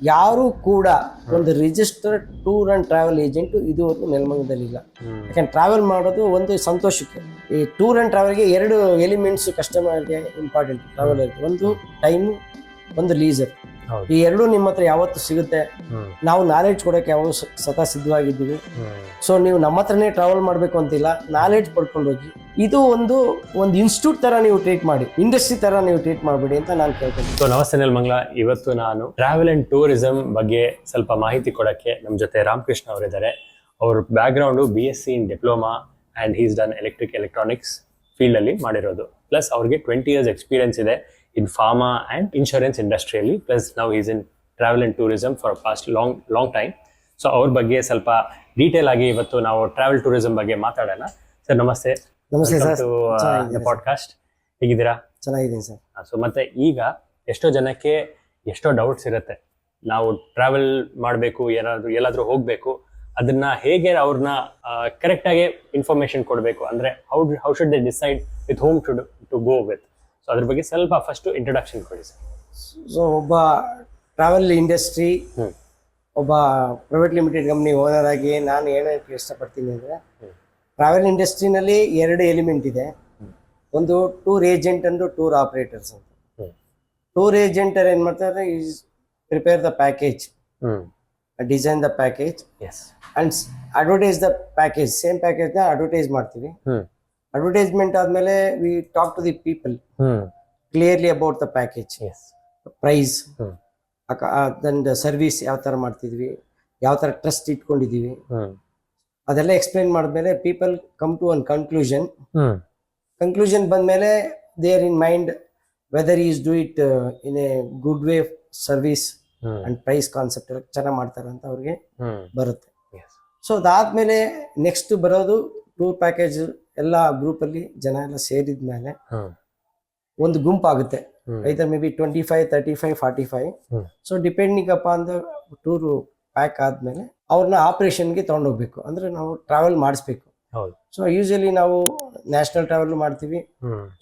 ಯಾರು ಕೂಡ ಒಂದು registered tour and travel agent ಇದುವರೆಗೂ ನೆಲಮಂಗಲದಲ್ಲಿ ಇಲ್ಲ. ಯಾಕಂದ್ರೆ ಟ್ರಾವೆಲ್ ಮಾಡೋದು ಒಂದು ಸಂತೋಷಕ್ಕೆ. ಈ ಟೂರ್ ಅಂಡ್ ಟ್ರಾವೆಲ್ಗೆ ಎರಡು ಎಲಿಮೆಂಟ್ಸ್ ಕಸ್ಟಮರ್ಗೆ ಇಂಪಾರ್ಟೆಂಟ್ ಟ್ರಾವೆಲರ್ಗೆ. ಒಂದು ಟೈಮು, ಒಂದು ಲೀಸರ್. ಈ ಎರಡು ನಿಮ್ಮ ಹತ್ರ ಯಾವತ್ತು ಸಿಗುತ್ತೆ. ನಾವು ನಾಲೆಡ್ಜ್ ಕೊಡೋಕೆ ಯಾವಾಗ ಸದಾ ಸಿದ್ಧವಾಗಿದ್ದೀವಿ. ಸೊ ನೀವು ನಮ್ಮ ಹತ್ರನೇ ಟ್ರಾವೆಲ್ ಮಾಡಬೇಕು ಅಂತಿಲ್ಲ, ನಾಲೆಡ್ಜ್ ಪಡ್ಕೊಂಡು ಹೋಗಿ. ಇದು ಒಂದು ಇನ್ಸ್ಟಿಟ್ಯೂಟ್ ತರ ನೀವು ಟ್ರೀಟ್ ಮಾಡಿ, ಇಂಡಸ್ಟ್ರಿ ತರ ನೀವು ಟ್ರೀಟ್ ಮಾಡಬೇಡಿ ಅಂತ ನಾನು ಕೇಳ್ತೀನಿ. ಸೊ ನಮಸ್ತೆ ನೆಲಮಂಗಲ. ಇವತ್ತು ನಾನು ಟ್ರಾವೆಲ್ ಅಂಡ್ ಟೂರಿಸಂ ಬಗ್ಗೆ ಸ್ವಲ್ಪ ಮಾಹಿತಿ ಕೊಡಕ್ಕೆ ನಮ್ಮ ಜೊತೆ ರಾಮಕೃಷ್ಣ ಅವರಿದ್ದಾರೆ. ಅವ್ರ background BSc in diploma and he's done electronics field ಅಲ್ಲಿ ಮಾಡಿರೋದು. ಪ್ಲಸ್ ಅವ್ರಿಗೆ 20 years ಎಕ್ಸ್ಪೀರಿಯನ್ಸ್ ಇದೆ ಇನ್ ಫಾರ್ಮಾ ಅಂಡ್ ಇನ್ಶೂರೆನ್ಸ್ ಇಂಡಸ್ಟ್ರಿಯಲ್ಲಿ. ಪ್ಲಸ್ ನಾವು is in travel and tourism for past long time. So ಅವ್ರ ಬಗ್ಗೆ ಸ್ವಲ್ಪ ಡೀಟೇಲ್ ಆಗಿ ಇವತ್ತು ನಾವು ಟ್ರಾವೆಲ್ ಟೂರಿಸಂ ಬಗ್ಗೆ ಮಾತಾಡೋಣ. ಸರ್ ನಮಸ್ತೆ. ನಮಸ್ತೆ ಸರ್. ಪಾಡ್ಕಾಸ್ಟ್ ಹೇಗಿದ್ದೀರಾ? ಚೆನ್ನಾಗಿದ್ದೀನಿ ಸರ್. ಸೊ ಮತ್ತೆ ಈಗ ಎಷ್ಟೋ ಜನಕ್ಕೆ ಎಷ್ಟೋ ಡೌಟ್ಸ್ ಇರುತ್ತೆ. ನಾವು ಟ್ರಾವೆಲ್ ಮಾಡಬೇಕು, ಎಲ್ಲಾದ್ರೂ ಹೋಗ್ಬೇಕು, ಅದನ್ನ ಹೇಗೆ ಅವ್ರನ್ನ ಕರೆಕ್ಟ್ ಆಗಿ ಇನ್ಫಾರ್ಮೇಶನ್ ಕೊಡಬೇಕು ಅಂದ್ರೆ how should they decide with whom to go with. So ಅದ್ರ ಬಗ್ಗೆ ಸ್ವಲ್ಪ ಫಸ್ಟ್ ಇಂಟ್ರೊಡಕ್ಷನ್ ಕೊಡಿ ಸರ್. ಸೊ ಒಬ್ಬ ಟ್ರಾವೆಲ್ ಇಂಡಸ್ಟ್ರಿ, ಒಬ್ಬ ಪ್ರೈವೇಟ್ ಲಿಮಿಟೆಡ್ ಕಂಪ್ನಿ ಓನರ್ ಆಗಿ ನಾನು ಹೇಳೋಕ್ಕೆ ಇಷ್ಟಪಡ್ತೀನಿ ಅಂದರೆ, ಟ್ರಾವೆಲ್ ಇಂಡಸ್ಟ್ರಿನಲ್ಲಿ ಎರಡು ಎಲಿಮೆಂಟ್ ಇದೆ. ಒಂದು tour agent and tour operators ಅಂತ. ಟೂರ್ ಏಜೆಂಟರ್ ಏನು ಮಾಡ್ತಾರೆ, is prepare the package, design the package and advertise the package. Same ಪ್ಯಾಕೇಜ್ನ ಅಡ್ವರ್ಟೈಸ್ ಮಾಡ್ತೀವಿ. ಅಡ್ವರ್ಟೈಸ್ಮೆಂಟ್ ಆದಮೇಲೆ we talk to the people clearly about the package, price, and service ಯಾವ ಥರ ಮಾಡ್ತಿದ್ವಿ, ಯಾವ ಥರ ಟ್ರಸ್ಟ್ ಇಟ್ಕೊಂಡಿದ್ದೀವಿ, ಅದೆಲ್ಲ ಎಕ್ಸ್ಪ್ಲೈನ್ ಮಾಡಿದ್ಮೇಲೆ people come to one conclusion ಬಂದಮೇಲೆ they are in mind whether is do it in a good way service and price concept ಎಲ್ಲ ಚೆನ್ನಾಗಿ ಮಾಡ್ತಾರೆ ಅಂತ ಅವ್ರಿಗೆ ಬರುತ್ತೆ. ಸೊ ಅದಾದ್ಮೇಲೆ ನೆಕ್ಸ್ಟ್ ಬರೋದು ಟೂರ್ ಪ್ಯಾಕೇಜ್. ಎಲ್ಲ ಗ್ರೂಪಲ್ಲಿ ಜನ ಎಲ್ಲ ಸೇರಿದ ಮೇಲೆ ಒಂದು ಗುಂಪಾಗುತ್ತೆ. Either may be 25, 35, 45. So depending upon the tour pack ಆದ್ಮೇಲೆ ಅವ್ರನ್ನ ಆಪರೇಷನ್ಗೆ ತಗೊಂಡೋಗ್ಬೇಕು, ಅಂದ್ರೆ ನಾವು ಟ್ರಾವೆಲ್ ಮಾಡಿಸ್ಬೇಕು. ಸೊ ಯೂಶಲಿ ನಾವು ನ್ಯಾಷನಲ್ ಟ್ರಾವೆಲ್ ಮಾಡ್ತೀವಿ,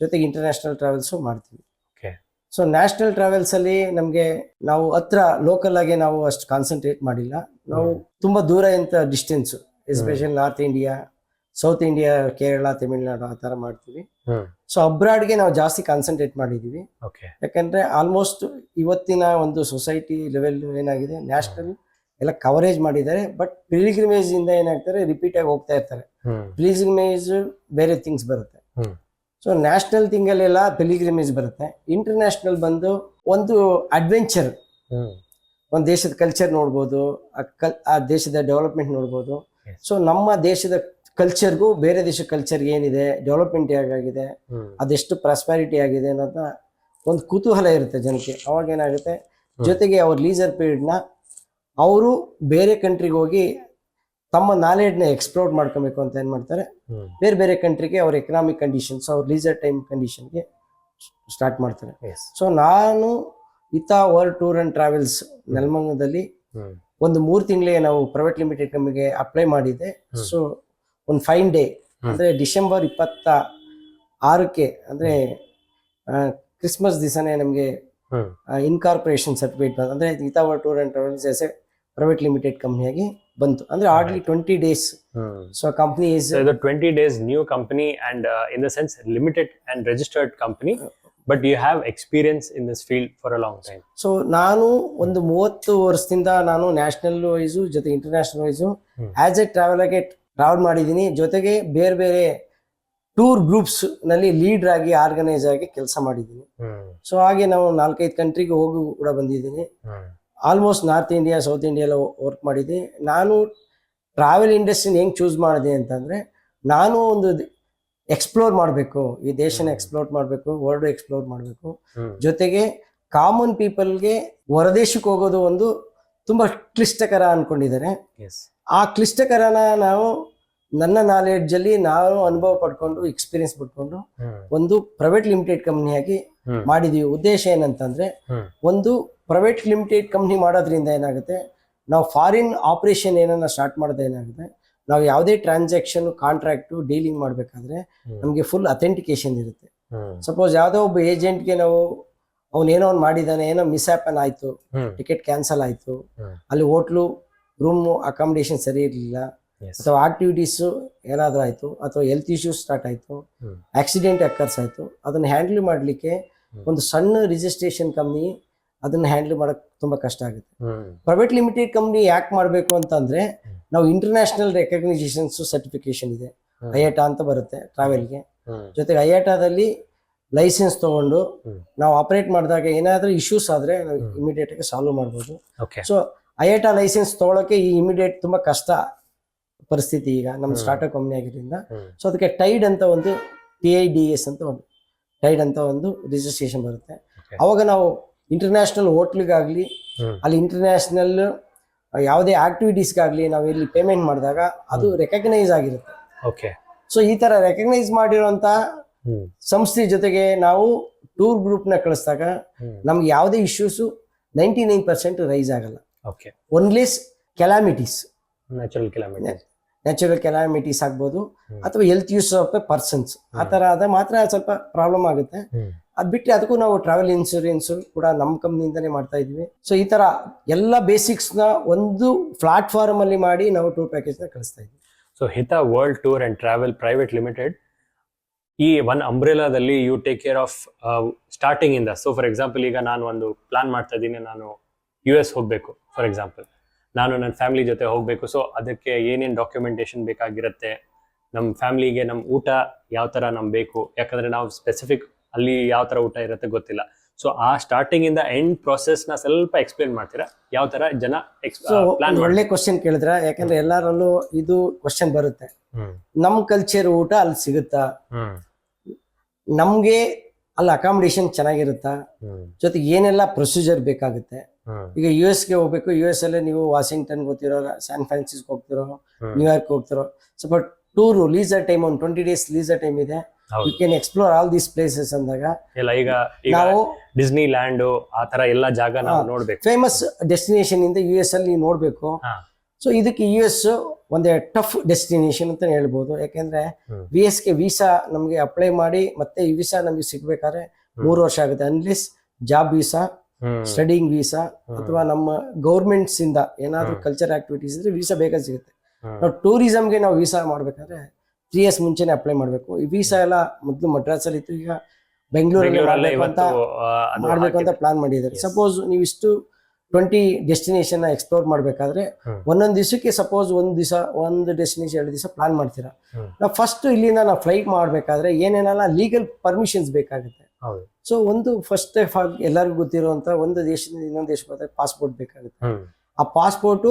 ಜೊತೆಗೆ ಇಂಟರ್ನ್ಯಾಷನಲ್ ಟ್ರಾವೆಲ್ಸು ಮಾಡ್ತೀವಿ. ಸೊ ನ್ಯಾಷನಲ್ ಟ್ರಾವೆಲ್ಸ್ ಅಲ್ಲಿ ನಮಗೆ ನಾವು ಹತ್ರ ಲೋಕಲ್ ಆಗಿ ನಾವು ಅಷ್ಟು ಕಾನ್ಸಂಟ್ರೇಟ್ ಮಾಡಿಲ್ಲ. ನಾವು ತುಂಬಾ ದೂರ ಇಂತ distance, especially north India, south India, Kerala, Tamil Nadu ಆ ತರ ಮಾಡ್ತೀವಿ. ಸೊ ಅಬ್ರಾಡ್ಗೆ ನಾವು ಜಾಸ್ತಿ ಕಾನ್ಸಂಟ್ರೇಟ್ ಮಾಡಿದೀವಿ. ಯಾಕಂದ್ರೆ ಆಲ್ಮೋಸ್ಟ್ ಇವತ್ತಿನ ಒಂದು ಸೊಸೈಟಿ ಲೆವೆಲ್ ಏನಾಗಿದೆ, ನ್ಯಾಷನಲ್ ಎಲ್ಲ ಕವರೇಜ್ ಮಾಡಿದ್ದಾರೆ. ಬಟ್ ಪಿಲಿಗ್ರಿಮೇಜ್ ಇಂದ ಏನಾಗ್ತಾರೆ, ರಿಪೀಟ್ ಆಗಿ ಹೋಗ್ತಾ ಇರ್ತಾರೆ. ಪಿಲಿಗ್ರಿಮೇಜ್ ಬೇರೆ ಥಿಂಗ್ಸ್ ಬರುತ್ತೆ. ಸೊ ನ್ಯಾಷನಲ್ ಥಿಂಗಲ್ಲೆಲ್ಲ ಪಿಲಿಗ್ರಿಮೇಜ್ ಬರುತ್ತೆ. ಇಂಟರ್ನ್ಯಾಷನಲ್ ಬಂದು ಒಂದು ಅಡ್ವೆಂಚರ್, ಒಂದು ದೇಶದ ಕಲ್ಚರ್ ನೋಡ್ಬೋದು, ಆ ದೇಶದ ಡೆವಲಪ್ಮೆಂಟ್ ನೋಡ್ಬೋದು. ಸೊ ನಮ್ಮ ದೇಶದ ಕಲ್ಚರ್ಗೂ ಬೇರೆ ದೇಶದ ಕಲ್ಚರ್ಗೆ ಏನಿದೆ, ಡೆವಲಪ್ಮೆಂಟ್ ಹೇಗಾಗಿದೆ, ಅದೆಷ್ಟು ಪ್ರಾಸ್ಪ್ಯಾರಿಟಿ ಆಗಿದೆ ಅನ್ನೋದನ್ನ ಒಂದು ಕುತೂಹಲ ಇರುತ್ತೆ ಜನಕ್ಕೆ. ಅವಾಗ ಏನಾಗುತ್ತೆ, ಜೊತೆಗೆ ಅವ್ರ ಲೀಸರ್ ಪೀರಿಯಡ್ನ ಅವರು ಬೇರೆ ಕಂಟ್ರಿಗೆ ಹೋಗಿ ತಮ್ಮ ನಾಲೆಡ್ನ ಎಕ್ಸ್ಪ್ಲೋರ್ ಮಾಡ್ಕೊಬೇಕು ಅಂತ ಏನ್ ಮಾಡ್ತಾರೆ, ಬೇರೆ ಬೇರೆ ಕಂಟ್ರಿಗೆ ಅವ್ರ ಎಕನಾಮಿಕ್ ಕಂಡೀಷನ್ಸ್, ಅವ್ರ ಲೀಸರ್ ಟೈಮ್ ಕಂಡೀಷನ್ಗೆ ಸ್ಟಾರ್ಟ್ ಮಾಡ್ತಾರೆ. ಸೊ ನಾನು ವರ್ಲ್ಡ್ ಟೂರ್ ಅಂಡ್ ಟ್ರಾವೆಲ್ಸ್ ನೆಲಮಂಗಲದಲ್ಲಿ ಒಂದು 3 ತಿಂಗಳಿಗೆ ನಾವು ಪ್ರೈವೇಟ್ ಲಿಮಿಟೆಡ್ ಕಂಪ್ನಿಗೆ ಅಪ್ಲೈ ಮಾಡಿದ್ದೆ. ಸೊ ಒಂದು ಫೈನ್ ಡೇ ಅಂದ್ರೆ ಡಿಸೆಂಬರ್ 26ಕ್ಕೆ, ಅಂದ್ರೆ ಕ್ರಿಸ್ಮಸ್ ದಿವಸನೇ ನಮಗೆ ಇನ್ಕಾರ್ಪೊರೇಷನ್ ಸರ್ಟಿಫಿಕೇಟ್ ಬಂತು. ಅಂದ್ರೆ world tour and travels as a private limited ಕಂಪ್ನಿಯಾಗಿ ಬಂತು. ಅಂದ್ರೆ hardly 20 days. So company is 20 days new company and in the sense limited and registered company, but you have experience in this field for a long time. So ನಾನು ಒಂದು 30 ವರ್ಷದಿಂದ ನಾನು national wise ಜೊತೆ international wise as a travel ಮಾಡಿದ್ದೀನಿ. ಜೊತೆಗೆ ಬೇರೆ ಬೇರೆ tour groups ನಲ್ಲಿ ಲೀಡರ್ ಆಗಿ, ಆರ್ಗನೈಸ್ ಆಗಿ ಕೆಲಸ ಮಾಡಿದ್ದೀನಿ. ಸೊ ಹಾಗೆ ನಾವು 4-5 ಕಂಟ್ರಿಗೆ ಹೋಗಿ ಕೂಡ ಬಂದಿದ್ದೀನಿ. Almost north India, south India ಎಲ್ಲ ವರ್ಕ್ ಮಾಡಿದ್ದೆ. ನಾನು ಟ್ರಾವೆಲ್ ಇಂಡಸ್ಟ್ರಿನ ಹೆಂಗೆ ಚೂಸ್ ಮಾಡಿದೆ ಅಂತಂದರೆ, ನಾನು ಒಂದು ಎಕ್ಸ್ಪ್ಲೋರ್ ಮಾಡಬೇಕು, ಈ ದೇಶನ ಎಕ್ಸ್ಪ್ಲೋರ್ ಮಾಡಬೇಕು, ವರ್ಲ್ಡ್ ಎಕ್ಸ್ಪ್ಲೋರ್ ಮಾಡಬೇಕು. ಜೊತೆಗೆ ಕಾಮನ್ ಪೀಪಲ್ಗೆ ಹೊರದೇಶಕ್ಕೆ ಹೋಗೋದು ಒಂದು ತುಂಬ ಕ್ಲಿಷ್ಟಕರ ಅಂದ್ಕೊಂಡಿದ್ದಾರೆ. ಆ ಕ್ಲಿಷ್ಟಕರನ ನಾವು ನನ್ನ ನಾಲೆಡ್ಜಲ್ಲಿ ನಾವು ಅನುಭವ ಪಡ್ಕೊಂಡು, ಎಕ್ಸ್ಪೀರಿಯನ್ಸ್ ಪಡ್ಕೊಂಡು ಒಂದು ಪ್ರೈವೇಟ್ ಲಿಮಿಟೆಡ್ ಕಂಪ್ನಿಯಾಗಿ ಮಾಡಿದೀವಿ. ಉದ್ದೇಶ ಏನಂತಂದ್ರೆ, ಒಂದು ಪ್ರೈವೇಟ್ ಲಿಮಿಟೆಡ್ ಕಂಪ್ನಿ ಮಾಡೋದ್ರಿಂದ ಏನಾಗುತ್ತೆ, ನಾವು ಫಾರಿನ್ ಆಪರೇಷನ್ ಏನನ್ನ ಸ್ಟಾರ್ಟ್ ಮಾಡೋದು ಏನಾಗುತ್ತೆ, ನಾವು ಯಾವುದೇ ಟ್ರಾನ್ಸಾಕ್ಷನ್, ಕಾಂಟ್ರಾಕ್ಟು, ಡೀಲಿಂಗ್ ಮಾಡಬೇಕಾದ್ರೆ ನಮಗೆ ಫುಲ್ ಅಥೆಂಟಿಕೇಶನ್ ಇರುತ್ತೆ. ಸಪೋಸ್ ಯಾವುದೋ ಒಬ್ಬ ಏಜೆಂಟ್ಗೆ ನಾವು ಅವನೇನೋ ಅವ್ನು ಮಾಡಿದಾನೆ, ಏನೋ ಮಿಸ್ ಹ್ಯಾಪನ್ ಆಯ್ತು, ಟಿಕೆಟ್ ಕ್ಯಾನ್ಸಲ್ ಆಯ್ತು, ಅಲ್ಲಿ ಹೋಟ್ಲು ರೂಮ್ ಅಕಾಮಿಡೇಷನ್ ಸರಿ ಇರಲಿಲ್ಲ, ಅಥವಾ ಆಕ್ಟಿವಿಟೀಸ್ ಏನಾದರೂ ಆಯ್ತು, ಅಥವಾ ಹೆಲ್ತ್ ಇಶ್ಯೂಸ್ ಸ್ಟಾರ್ಟ್ ಆಯ್ತು, ಆಕ್ಸಿಡೆಂಟ್ ಅಕ್ಕರ್ಸ್ ಆಯ್ತು, ಅದನ್ನ ಹ್ಯಾಂಡಲ್ ಮಾಡಲಿಕ್ಕೆ ಒಂದು ಸಣ್ಣ ರಿಜಿಸ್ಟ್ರೇಷನ್ ಕಂಪ್ನಿ ಅದನ್ನ ಹ್ಯಾಂಡಲ್ ಮಾಡಕ್ ತುಂಬಾ ಕಷ್ಟ ಆಗುತ್ತೆ. ಪ್ರೈವೇಟ್ ಲಿಮಿಟೆಡ್ ಕಂಪ್ನಿ ಯಾಕೆ ಮಾಡಬೇಕು ಅಂತಂದ್ರೆ, ನಾವು ಇಂಟರ್ನ್ಯಾಷನಲ್ ರೆಕಗ್ನೈಸೇಷನ್ಸ್ ಸರ್ಟಿಫಿಕೇಶನ್ ಇದೆ, ಐಯಾಟಾ ಅಂತ ಬರುತ್ತೆ ಟ್ರಾವೆಲ್ಗೆ. ಜೊತೆಗೆ ಐಯಾಟಾದಲ್ಲಿ ಲೈಸೆನ್ಸ್ ತಗೊಂಡು ನಾವು ಆಪರೇಟ್ ಮಾಡಿದಾಗ ಏನಾದ್ರೂ ಇಶ್ಯೂಸ್ ಆದ್ರೆ ನಾವು ಇಮಿಡಿಯೇಟ್ ಆಗಿ ಸಾಲ್ವ್ ಮಾಡ್ಬೋದು. ಸೊ ಐಯಾಟಾ ಲೈಸೆನ್ಸ್ ತಗೊಳಕ್ಕೆ ಈ ಇಮಿಡಿಯೇಟ್ ತುಂಬಾ ಕಷ್ಟ ಪರಿಸ್ಥಿತಿ ಈಗ ನಮ್ಮ ಸ್ಟಾರ್ಟ್ಅಪ್ ಕಂಪ್ನಿ ಆಗಿರೋದ್ರಿಂದ. ಸೊ ಅದಕ್ಕೆ ಟೈಡ್ ಅಂತ ಒಂದು TIDS ಅಂತ ಒಂದು ಟೈಡ್ ಅಂತ ಒಂದು ರಿಜಿಸ್ಟ್ರೇಷನ್ ಬರುತ್ತೆ. ಅವಾಗ ನಾವು ಇಂಟರ್ನ್ಯಾಷನಲ್ ಹೋಟ್ಲಿಗಾಗ್ಲಿ, ಅಲ್ಲಿ ಇಂಟರ್ನ್ಯಾಷನಲ್ ಯಾವುದೇ ಆಕ್ಟಿವಿಟೀಸ್ಗಾಗ್ಲಿ ನಾವು ಇಲ್ಲಿ ಪೇಮೆಂಟ್ ಮಾಡಿದಾಗ ಅದು ರೆಕಗ್ನೈಸ್ ಆಗಿರುತ್ತೆ. ಸೊ ಈ ತರ ರೆಕಗ್ನೈಸ್ ಮಾಡಿರುವಂತ ಸಂಸ್ಥೆ ಜೊತೆಗೆ ನಾವು ಟೂರ್ ಗ್ರೂಪ್ ನ ಕಳಿಸಿದಾಗ ನಮ್ಗೆ ಯಾವುದೇ ಇಶ್ಯೂಸ್ 99% ರೈಸ್ ಆಗಲ್ಲ. ಒನ್ಲೆಸ್ ಕೆಲಾಮಿಟೀಸ್, ನ್ಯಾಚುರಲ್ ಕೆಲಾಮಿಟೀಸ್ ಆಗ್ಬೋದು, ಅಥವಾ ಹೆಲ್ತ್ ಯೂಸ್ ಆಫ್ ಪರ್ಸನ್ಸ್, ಆ ತರ ಆದ ಮಾತ್ರ ಸ್ವಲ್ಪ ಪ್ರಾಬ್ಲಮ್ ಆಗುತ್ತೆ. ಅದ್ ಬಿಟ್ಟು ಅದಕ್ಕೂ ನಾವು ಟ್ರಾವೆಲ್ ಇನ್ಶೂರೆನ್ಸ್ ಕೂಡ ನಮ್ಮ ಕಂಪ್ನಿಯಿಂದಾನೇ ಮಾಡ್ತಾ ಇದೀವಿ. ಸೊ ಈ ತರ ಎಲ್ಲ ಬೇಸಿಕ್ಸ್ ನ ಒಂದು ಪ್ಲಾಟ್ಫಾರ್ಮ್ ಅಲ್ಲಿ ಮಾಡಿ ನಾವು ಟೂರ್ ಪ್ಯಾಕೇಜ್ ನ ಕಳಿಸ್ತಾ ಇದೀವಿ. So Hita world tour and travel private limited ಈ ಒನ್ ಅಂಬ್ರೆಲಾದಲ್ಲಿ you take care of starting ಇಂದ. ಸೊ ಫಾರ್ ಎಕ್ಸಾಂಪಲ್, ಈಗ ನಾನು ಒಂದು ಪ್ಲಾನ್ ಮಾಡ್ತಾ ಇದ್ದೀನಿ, ನಾನು US ಹೋಗ್ಬೇಕು ಫಾರ್ ಎಕ್ಸಾಂಪಲ್, ನಾನು ನನ್ನ ಫ್ಯಾಮಿಲಿ ಜೊತೆ ಹೋಗ್ಬೇಕು. ಸೊ ಅದಕ್ಕೆ ಏನೇನು ಡಾಕ್ಯುಮೆಂಟೇಶನ್ ಬೇಕಾಗಿರುತ್ತೆ, ನಮ್ಮ ಫ್ಯಾಮಿಲಿಗೆ ನಮ್ಮ ಊಟ ಯಾವ ತರ ನಮ್ಗೆ ಬೇಕು, ಯಾಕಂದ್ರೆ ನಾವು ಸ್ಪೆಸಿಫಿಕ್ ಅಲ್ಲಿ ಯಾವ ತರ ಊಟ ಇರುತ್ತೆ ಗೊತ್ತಿಲ್ಲ. ಸೊ ಆ ಸ್ಟಾರ್ಟಿಂಗ್ ಇಂದ ಎಂಡ್ ಪ್ರೊಸೆಸ್ ನ ಸ್ವಲ್ಪ ಎಕ್ಸ್ಪ್ಲೇನ್ ಮಾಡ್ತೀರಾ, ಯಾವ ತರ ಜನ ಪ್ಲಾನ್? ಒಳ್ಳೆ ಕ್ವಶನ್ ಕೇಳಿದ್ರ, ಯಾಕಂದ್ರೆ ಎಲ್ಲರಲ್ಲೂ ಇದು ಕ್ವಶನ್ ಬರುತ್ತೆ. ನಮ್ ಕಲ್ಚರ್ ಊಟ ಅಲ್ಲಿ ಸಿಗುತ್ತಾ, ನಮ್ಗೆ ಅಲ್ಲಿ ಅಕಾಮಿಡೇಷನ್ ಚೆನ್ನಾಗಿರುತ್ತಾ, ಜೊತೆಗೆ ಏನೆಲ್ಲ ಪ್ರೊಸೀಜರ್ ಬೇಕಾಗುತ್ತೆ. ಈಗ US ಗೆ ಹೋಗ್ಬೇಕು, US ಅಲ್ಲೇ ನೀವು ವಾಷಿಂಗ್ಟನ್ ಹೋಗ್ತಿರೋ, ಸ್ಯಾನ್ ಫ್ರಾನ್ಸಿಸ್ಕೋ ಹೋಗ್ತಿರೋ, ನ್ಯೂಯಾರ್ಕ್ ಹೋಗ್ತಿರೋ, ಸ್ವಲ್ಪ ಟೂರ್ ಲೀಸರ್ ಟೈಮ್ ಒಂದು 20 days ಲೀಸರ್ ಟೈಮ್ ಇದೆ, you can explore all these places ಅಂದಾಗ ಈಗ ನಾವು ಡಿಸ್ನಿ ಲ್ಯಾಂಡ್ ಆ ತರ ಎಲ್ಲ ಜಾಗ ನಾವು ನೋಡ್ಬೇಕು. ಫೇಮಸ್ ಡೆಸ್ಟಿನೇಷನ್ ಇಂದ US ಅಲ್ಲಿ ನೀವು ನೋಡ್ಬೇಕು. ಸೊ ಇದಕ್ಕೆ US ಒಂದೇ ಟಫ್ ಡೆಸ್ಟಿನೇಷನ್ ಅಂತ ಹೇಳ್ಬೋದು. ಯಾಕೆಂದ್ರೆ VS ಗೆ ವೀಸಾ ನಮ್ಗೆ ಅಪ್ಲೈ ಮಾಡಿ ಮತ್ತೆ ಈ ವೀಸಾ ನಮ್ಗೆ ಸಿಗ್ಬೇಕಾದ್ರೆ 3 ವರ್ಷ ಆಗುತ್ತೆ. Unless job visa, studying visa, ಅಥವಾ ನಮ್ಮ ಗೌರ್ಮೆಂಟ್ಸ್ ಇಂದ ಏನಾದ್ರು ಕಲ್ಚರ್ ಆಕ್ಟಿವಿಟೀಸ್ ಇದ್ರೆ ವೀಸಾ ಬೇಗ ಸಿಗುತ್ತೆ. ನಾವು ಟೂರಿಸಂಗೆ ನಾವು ವೀಸಾ ಮಾಡ್ಬೇಕಾದ್ರೆ 3 years ಮುಂಚೆನೆ ಅಪ್ಲೈ ಮಾಡ್ಬೇಕು. ಈ ವೀಸಾ ಎಲ್ಲ ಮೊದಲು ಮದ್ರಾಸ್ ಅಲ್ಲಿ ಇತ್ತು, ಈಗ ಬೆಂಗಳೂರಲ್ಲಿ ಮಾಡ್ಬೇಕು ಅಂತ ಪ್ಲಾನ್ ಮಾಡಿದ್ದಾರೆ. ಸಪೋಸ್ ನೀವು ಇಷ್ಟು 20 ಡೆಸ್ಟಿನೇಷನ್ ಎಕ್ಸ್ಪ್ಲೋರ್ ಮಾಡ್ಬೇಕಾದ್ರೆ ಒಂದೊಂದು ದಿವಸಕ್ಕೆ ಸಪೋಸ್ ಒಂದು ಡೆಸ್ಟಿನೇಷನ್ 2 ದಿವಸ ಪ್ಲಾನ್ ಮಾಡ್ತೀರಾ. ನಾವು ಫಸ್ಟ್ ಇಲ್ಲಿಂದ ನಾವು ಫ್ಲೈಟ್ ಮಾಡ್ಬೇಕಾದ್ರೆ ಏನೇನೆಲ್ಲ ಲೀಗಲ್ ಪರ್ಮಿಷನ್ಸ್ ಬೇಕಾಗುತ್ತೆ. ಸೊ ಒಂದು ಫಸ್ಟ್ ಎಲ್ಲರಿಗೂ ಗೊತ್ತಿರುವಂತ, ಒಂದು ದೇಶದಿಂದ ಇನ್ನೊಂದು ದೇಶಕ್ಕೆ ಹೋದಾಗ ಪಾಸ್ಪೋರ್ಟ್ ಬೇಕಾಗುತ್ತೆ. ಆ ಪಾಸ್ಪೋರ್ಟ್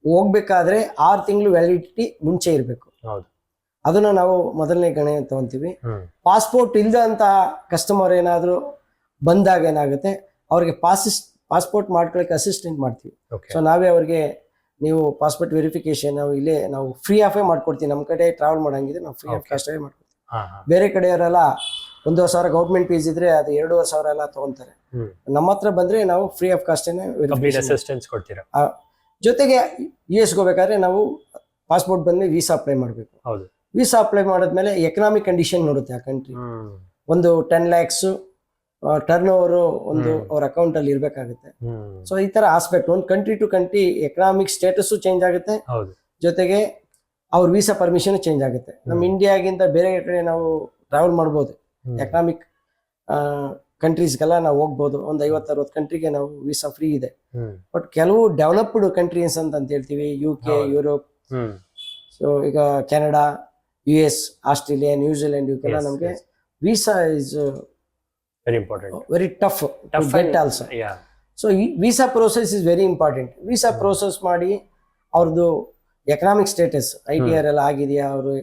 ಹೋಗ್ಬೇಕಾದ್ರೆ 6 ತಿಂಗಳು ವ್ಯಾಲಿಡಿಟಿ ಮುಂಚೆ ಇರಬೇಕು. ಅದನ್ನ ನಾವು ಮೊದಲನೇ ಗಣನೆ ತಗೊಂತೀವಿ. ಪಾಸ್ಪೋರ್ಟ್ ಇಲ್ದಂತ ಕಸ್ಟಮರ್ ಏನಾದ್ರು ಬಂದಾಗ ಏನಾಗುತ್ತೆ, ಅವ್ರಿಗೆ ಪಾಸ್ಪೋರ್ಟ್ ಮಾಡ್ಕೊಳಕ್ಕೆ ಅಸಿಸ್ಟೆಂಟ್ ಮಾಡ್ತೀವಿ. ಸೊ ನಾವೇ ಅವ್ರಿಗೆ, ನೀವು ಪಾಸ್ಪೋರ್ಟ್ ವೆರಿಫಿಕೇಶನ್ ನಾವು ಫ್ರೀ ಆಫೇ ಮಾಡ್ಕೊಡ್ತೀವಿ. ನಮ್ಮ ಕಡೆ ಟ್ರಾವೆಲ್ ಮಾಡಂಗಿದ್ರೆ ನಾವು ಫ್ರೀ ಆಫ್ ಕಾಸ್ಟ್ ಮಾಡ್ಕೊಡ್ತೀವಿ. ಬೇರೆ ಕಡೆಯವರೆಲ್ಲ 1,000 ಗೌರ್ಮೆಂಟ್ ಫೀಸ್ ಇದ್ರೆ ಅದು 2,500 ಎಲ್ಲ ತಗೊಂತಾರೆ. ನಮ್ಮ ಹತ್ರ ಬಂದ್ರೆ ನಾವು ಫ್ರೀ ಆಫ್ ಕಾಸ್ಟ್ ಅಸಿಸ್ಟೆನ್ಸ್ ಕೊಡ್ತೀರಾ. ಜೊತೆಗೆ US ಹೋಗ್ಬೇಕಾದ್ರೆ ನಾವು ಪಾಸ್ಪೋರ್ಟ್ ಬಂದ್ಮೇಲೆ ವೀಸಾ ಅಪ್ಲೈ ಮಾಡ್ಬೇಕು. ವೀಸಾ ಅಪ್ಲೈ ಮಾಡಿದ್ಮೇಲೆ ಎಕನಾಮಿಕ್ ಕಂಡೀಷನ್ ನೋಡುತ್ತೆ ಆ ಕಂಟ್ರಿ. ಒಂದು 10 lakhs ಟರ್ನ್ ಓವರ್ ಒಂದು ಅವ್ರ ಅಕೌಂಟ್ ಅಲ್ಲಿ ಇರ್ಬೇಕಾಗುತ್ತೆ. ಸೊ ಈ ತರ ಆಸ್ಪೆಕ್ಟ್, ಒಂದು country to country economic status change ಆಗುತ್ತೆ, ಜೊತೆಗೆ ಅವ್ರ ವೀಸಾ ಪರ್ಮಿಷನ್ ಚೇಂಜ್ ಆಗುತ್ತೆ. ನಮ್ಮ ಇಂಡಿಯಾಗಿಂತ ಬೇರೆ ಕಡೆ ನಾವು ಟ್ರಾವೆಲ್ ಮಾಡ್ಬೋದು, ಎಕನಾಮಿಕ್ ಕಂಟ್ರೀಸ್ಗೆಲ್ಲ ನಾವು ಹೋಗ್ಬೋದು. ಒಂದು 50-60 ಕಂಟ್ರಿಗೆ ನಾವು ವೀಸಾ ಫ್ರೀ ಇದೆ. ಬಟ್ ಕೆಲವು ಡೆವಲಪ್ಡ್ ಕಂಟ್ರೀಸ್ ಅಂತ ಹೇಳ್ತೀವಿ, UK, ಯುರೋಪ್, ಸೊ ಈಗ ಕೆನಡಾ, US, ಆಸ್ಟ್ರೇಲಿಯಾ, ನ್ಯೂಜಿಲೆಂಡ್, ಇವಕ್ಕೆಲ್ಲ ನಮಗೆ visa is very important, very tough to get also. So ಈ visa process is very important. Visa process ಮಾಡಿ ಅವ್ರದ್ದು ಎಕನಾಮಿಕ್ ಸ್ಟೇಟಸ್, ITR ಎಲ್ಲ ಆಗಿದೆಯಾ, ಅವರು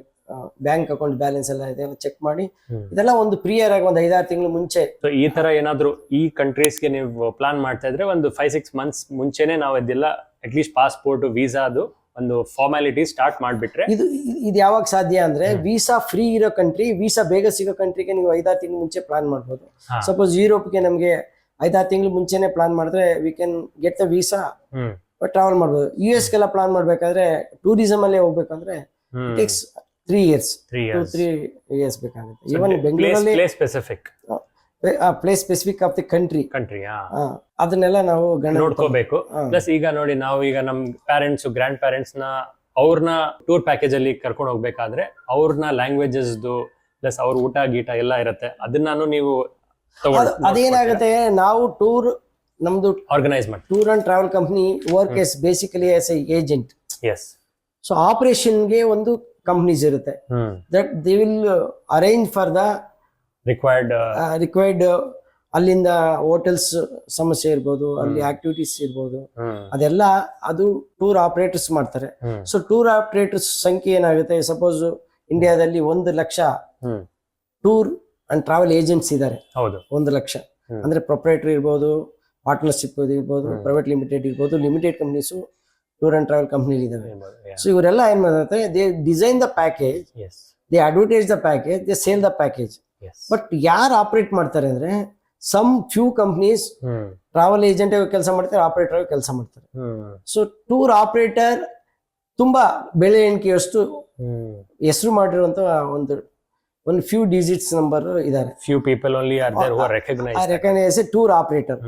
ಬ್ಯಾಂಕ್ ಅಕೌಂಟ್ ಬ್ಯಾಲೆನ್ಸ್ ಎಲ್ಲ ಇದೆಲ್ಲ ಚೆಕ್ ಮಾಡಿ, ಇದೆಲ್ಲ ಒಂದು ಪ್ರಿಯರ್ ಆಗಿ ಒಂದು 5-6 ತಿಂಗಳು ಮುಂಚೆ. ಈ ತರ ಏನಾದ್ರು ಈ ಕಂಟ್ರೀಸ್ಗೆ ನೀವು ಪ್ಲಾನ್ ಮಾಡ್ತಾ ಇದ್ರೆ ಒಂದು 5-6 months ಮುಂಚೆನೆ ನಾವು ಇದೆಲ್ಲ ಅಟ್ಲೀಸ್ಟ್ ಪಾಸ್ಪೋರ್ಟ್, ವೀಸಾ ಅದು ಒಂದು ಫಾರ್ಮಾಲಿಟಿ ಸ್ಟಾರ್ಟ್ ಮಾಡ್ಬಿಟ್ರೆ ಇದು ಯಾವಾಗ ಸಾಧ್ಯ ಅಂದ್ರೆ, ವೀಸಾ ಫ್ರೀ ಇರೋ ಕಂಟ್ರಿ, ವೀಸಾ ಬೇಗ ಸಿಗೋ ಕಂಟ್ರಿಗೆ ನೀವು 5-6 ತಿಂಗಳು ಮುಂಚೆ ಪ್ಲಾನ್ ಮಾಡ್ಬೋದು. ಸಪೋಸ್ ಯುರೋಪ್ಗೆ ನಮ್ಗೆ 5-6 ತಿಂಗಳು ಮುಂಚೆನೆ ಪ್ಲಾನ್ ಮಾಡಿದ್ರೆ we can get the visa, travel ಮಾಡ್ಬೋದು. US ಗೆಲ್ಲ ಪ್ಲಾನ್ ಮಾಡ್ಬೇಕಾದ್ರೆ, ಟೂರಿಸಂ ಅಲ್ಲೇ ಹೋಗ್ಬೇಕಂದ್ರೆ ಟೇಕ್ಸ್ 3 years ಬೇಕಾಗುತ್ತೆ. ಈವನ್ ಬೆಂಗಳೂರಲ್ಲಿ place specific of the country, country ಅದನ್ನೆಲ್ಲ ನಾವು ನೋಡ್ಕೋಬೇಕು. ಪ್ಲಸ್ ಈಗ ನೋಡಿ, ನಾವು ಈಗ ನಮ್ ಪ್ಯಾರೆಂಟ್ಸ್, ಗ್ರ್ಯಾಂಡ್ ಪ್ಯಾರೆಂಟ್ಸ್ ನ ಅವ್ರನ್ನ ಟೂರ್ ಪ್ಯಾಕೇಜ್ ಅಲ್ಲಿ ಕರ್ಕೊಂಡು ಹೋಗ್ಬೇಕಾದ್ರೆ ಅವ್ರನ್ನ ಲ್ಯಾಂಗ್ವೇಜಸ್ ಪ್ಲಸ್ ಅವ್ರ ಊಟ ಗೀಟ ಎಲ್ಲ ಇರುತ್ತೆ, ಅದನ್ನಾನು ನೀವು ಅದೇನಾಗುತ್ತೆ, ನಾವು ಟೂರ್ ನಮ್ದು ಆರ್ಗನೈಸ್ ಮಾಡಿ tour and travel company work as basically as a agent. Yes. So ಆಪರೇಷನ್ಗೆ ಒಂದು ಕಂಪ್ನೀಸ್ ಇರುತ್ತೆ, that they will arrange for the required ಅಲ್ಲಿಂದ ಹೋಟೆಲ್ಸ್ ಸಮಸ್ಯೆ ಇರ್ಬೋದು, ಅಲ್ಲಿ ಆಕ್ಟಿವಿಟೀಸ್ ಇರ್ಬೋದು, ಅದೆಲ್ಲ ಅದು ಟೂರ್ ಆಪರೇಟರ್ಸ್ ಮಾಡ್ತಾರೆ. ಸೊ ಟೂರ್ ಆಪರೇಟರ್ಸ್ ಸಂಖ್ಯೆ ಏನಾಗುತ್ತೆ, ಸಪೋಸ್ ಇಂಡಿಯಾದಲ್ಲಿ 1 lakh tour and travel agents ಇದ್ದಾರೆ. 1 ಲಕ್ಷ ಅಂದ್ರೆ ಪ್ರೊಪ್ರೈಟರ್ ಇರ್ಬೋದು, ಪಾರ್ಟ್ನರ್ಶಿಪ್ ಇರ್ಬೋದು, ಪ್ರೈವೇಟ್ ಲಿಮಿಟೆಡ್ ಇರ್ಬೋದು, limited companies tour and travel company ಇದಾವೆ. ಸೊ ಇವರೆಲ್ಲ ಏನ್ ಮಾಡುತ್ತೆ, they design the package, they advertise the package, they sale the package. But ಯಾರು ಆಪರೇಟ್ ಮಾಡ್ತಾರೆ ಅಂದ್ರೆ some few companies travel agent ಕೆಲಸ ಮಾಡ್ತಾರೆ, ಆಪರೇಟರ್ ಕೆಲಸ ಮಾಡ್ತಾರೆ. ಸೊ ಟೂರ್ ಆಪರೇಟರ್ ತುಂಬಾ ಬೆಳೆ ಎಣಿಕೆಯಷ್ಟು ಹೆಸರು ಮಾಡಿರುವಂತ ಒಂದು ಫ್ಯೂ ಡಿಜಿಟ್ಸ್ ನಂಬರ್ ಇದಾರೆ. Few people only are there who recognise tour operator.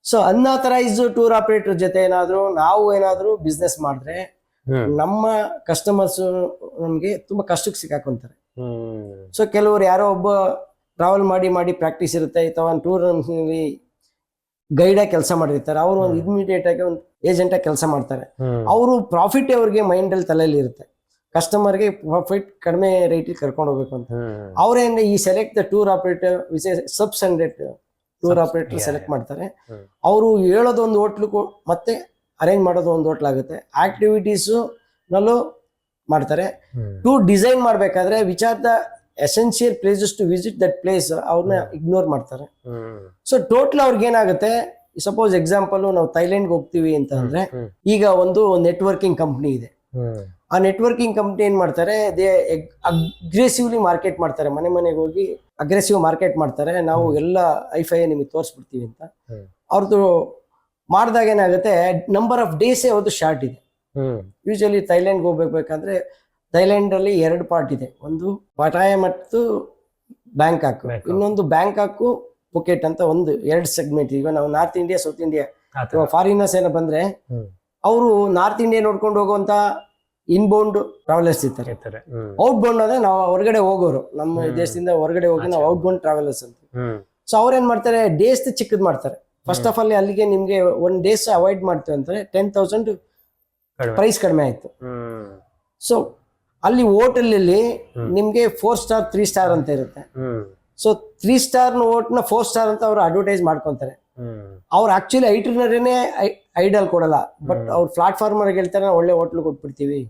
So unauthorised tour operator ಜೊತೆ ನಾವು ಬಿಸ್ನೆಸ್ ಮಾಡಿದ್ರೆ ನಮ್ಮ ಕಸ್ಟಮರ್ಸ್ ನಮ್ಗೆ ತುಂಬಾ ಕಷ್ಟಕ್ಕೆ ಸಿಕ್ಕಾಕೊಂತಾರೆ. ಸೊ ಕೆಲವರು ಯಾರೋ ಒಬ್ಬ ಟ್ರಾವೆಲ್ ಮಾಡಿ ಪ್ರಾಕ್ಟೀಸ್ ಇರುತ್ತೆ, ಅಥವಾ ಟೂರ್ ಗೈಡ್ ಆಗಿ ಕೆಲಸ ಮಾಡಿರ್ತಾರೆ, ಅವರು ಒಂದು ಇಮಿಡಿಯೇಟ್ ಆಗಿ ಒಂದು ಏಜೆಂಟ್ ಆಗಿ ಕೆಲಸ ಮಾಡ್ತಾರೆ. ಅವರು ಪ್ರಾಫಿಟ್ ಅವ್ರಿಗೆ ಮೈಂಡ್ ಅಲ್ಲಿ ತಲೆಯಲ್ಲಿ ಇರುತ್ತೆ, ಕಸ್ಟಮರ್ಗೆ ಪ್ರಾಫಿಟ್ ಕಡಿಮೆ ರೇಟಿಗೆ ಕರ್ಕೊಂಡು ಹೋಗ್ಬೇಕು ಅಂತ. ಅವ್ರೇನ ಈ select the tour operator which sub standard tour operator select ಮಾಡ್ತಾರೆ. ಅವರು ಹೇಳೋದು ಒಂದು ಹೋಟ್ಲು ಮತ್ತೆ ಅರೇಂಜ್ ಮಾಡೋದು ಒಂದು ಹೋಟ್ಲ್ ಆಗುತ್ತೆ. ಆಕ್ಟಿವಿಟೀಸು ನಲ್ಲೂ ಮಾಡ್ತಾರೆ. ಟೂರ್ ಡಿಸೈನ್ ಮಾಡ್ಬೇಕಾದ್ರೆ which are the essential places to visit that place ಅವ್ರನ್ನ ಇಗ್ನೋರ್ ಮಾಡ್ತಾರೆ. ಸೊ ಟೋಟಲ್ ಅವ್ರಿಗೆ ಏನಾಗುತ್ತೆ, ಸಪೋಸ್ ಎಕ್ಸಾಂಪಲ್ ನಾವು ಥೈಲ್ಯಾಂಡ್ಗೆ ಹೋಗ್ತೀವಿ ಅಂತ ಅಂದ್ರೆ, ಈಗ ಒಂದು ನೆಟ್ವರ್ಕಿಂಗ್ ಕಂಪ್ನಿ ಇದೆ. ಆ ನೆಟ್ವರ್ಕಿಂಗ್ ಕಂಪ್ನಿ ಏನ್ ಮಾಡ್ತಾರೆ, ದೇ ಅಗ್ರೆಸಿವ್ಲಿ ಮಾರ್ಕೆಟ್ ಮಾಡ್ತಾರೆ, ಮನೆಗೆ ಹೋಗಿ ಅಗ್ರೆಸಿವ್ ಮಾರ್ಕೆಟ್ ಮಾಡ್ತಾರೆ. ನಾವು ಎಲ್ಲ ಐಫೈ ನಿಮಗೆ ತೋರಿಸ್ಬಿಡ್ತೀವಿ ಅಂತ. ಅವ್ರದ್ದು ಮಾಡಿದಾಗ ಏನಾಗುತ್ತೆ, ನಂಬರ್ ಆಫ್ ಡೇಸ್ ಅವ್ರದ್ದು ಶಾರ್ಟ್ ಇದೆ. ಯೂಶಲಿ ಥೈಲ್ಯಾಂಡ್ಗೆ ಹೋಗ್ಬೇಕಂದ್ರೆ ಥೈಲ್ಯಾಂಡ್ ಅಲ್ಲಿ 2 ಪಾರ್ಟ್ ಇದೆ, ಒಂದು ಪಟಾಯ ಮತ್ತು ಬ್ಯಾಂಕಾಕ್, ಇನ್ನೊಂದು ಬ್ಯಾಂಕಾಕ್ ಪುಕೆಟ್ ಅಂತ ಒಂದು 2 ಸೆಗ್ಮೆಂಟ್. ಈಗ ನಾವು ನಾರ್ತ್ ಇಂಡಿಯಾ, ಸೌತ್ ಇಂಡಿಯಾ ಅಥವಾ ಫಾರಿನರ್ಸ್ ಏನೋ ಬಂದ್ರೆ ಅವರು ನಾರ್ತ್ ಇಂಡಿಯಾ ನೋಡ್ಕೊಂಡು ಹೋಗುವಂತ ಇನ್ಬೌಂಡ್ ಟ್ರಾವೆಲರ್ಸ್ ಇರ್ತಾರೆ. ಔಟ್ ಬೌಂಡ್ ಅಂದ್ರೆ ನಾವು ಹೊರಗಡೆ ಹೋಗೋರು, ನಮ್ಮ ದೇಶದಿಂದ ಹೊರಗಡೆ ಹೋಗಿ ನಾವು ಔಟ್ ಬೌಂಡ್ ಟ್ರಾವೆಲರ್ಸ್ ಅಂತ. ಸೊ ಅವ್ರೇನ್ ಮಾಡ್ತಾರೆ, ಡೇಸ್ ಚಿಕ್ಕದ್ ಮಾಡ್ತಾರೆ. ಫಸ್ಟ್ ಆಫ್ ಆಲ್ ಅಲ್ಲಿಗೆ ನಿಮ್ಗೆ 1 ಡೇಸ್ ಅವಾಯ್ಡ್ ಮಾಡ್ತೀವಿ ಅಂದ್ರೆ 10,000 ಪ್ರೈಸ್ ಕಡಿಮೆ ಆಯ್ತು. ಸೊ ಅಲ್ಲಿ ಹೋಟೆಲ್ ಅಲ್ಲಿ ನಿಮ್ಗೆ 4 ಸ್ಟಾರ್ 3 ಸ್ಟಾರ್ ಅಂತ ಇರುತ್ತೆ. ಸೊ 3 ಸ್ಟಾರ್ ಹೋಟ್ನ 4 ಸ್ಟಾರ್ ಅಂತ ಅವ್ರು ಅಡ್ವರ್ಟೈಸ್ ಮಾಡ್ಕೊಂತಾರೆ. ಅವ್ರು ಆಕ್ಚುಲಿ ಐಟನರಿನೇ ಐಡಲ್ ಕೊಡಲ್ಲ, ಬಟ್ ಅವ್ರು ಪ್ಲಾಟ್ಫಾರ್ಮ್ ಅವ್ರಿಗೆ ಹೇಳ್ತಾರೆ ಒಳ್ಳೆ ಹೋಟ್ಲ್ ಕೊಟ್ಬಿಡ್ತೀವಿ,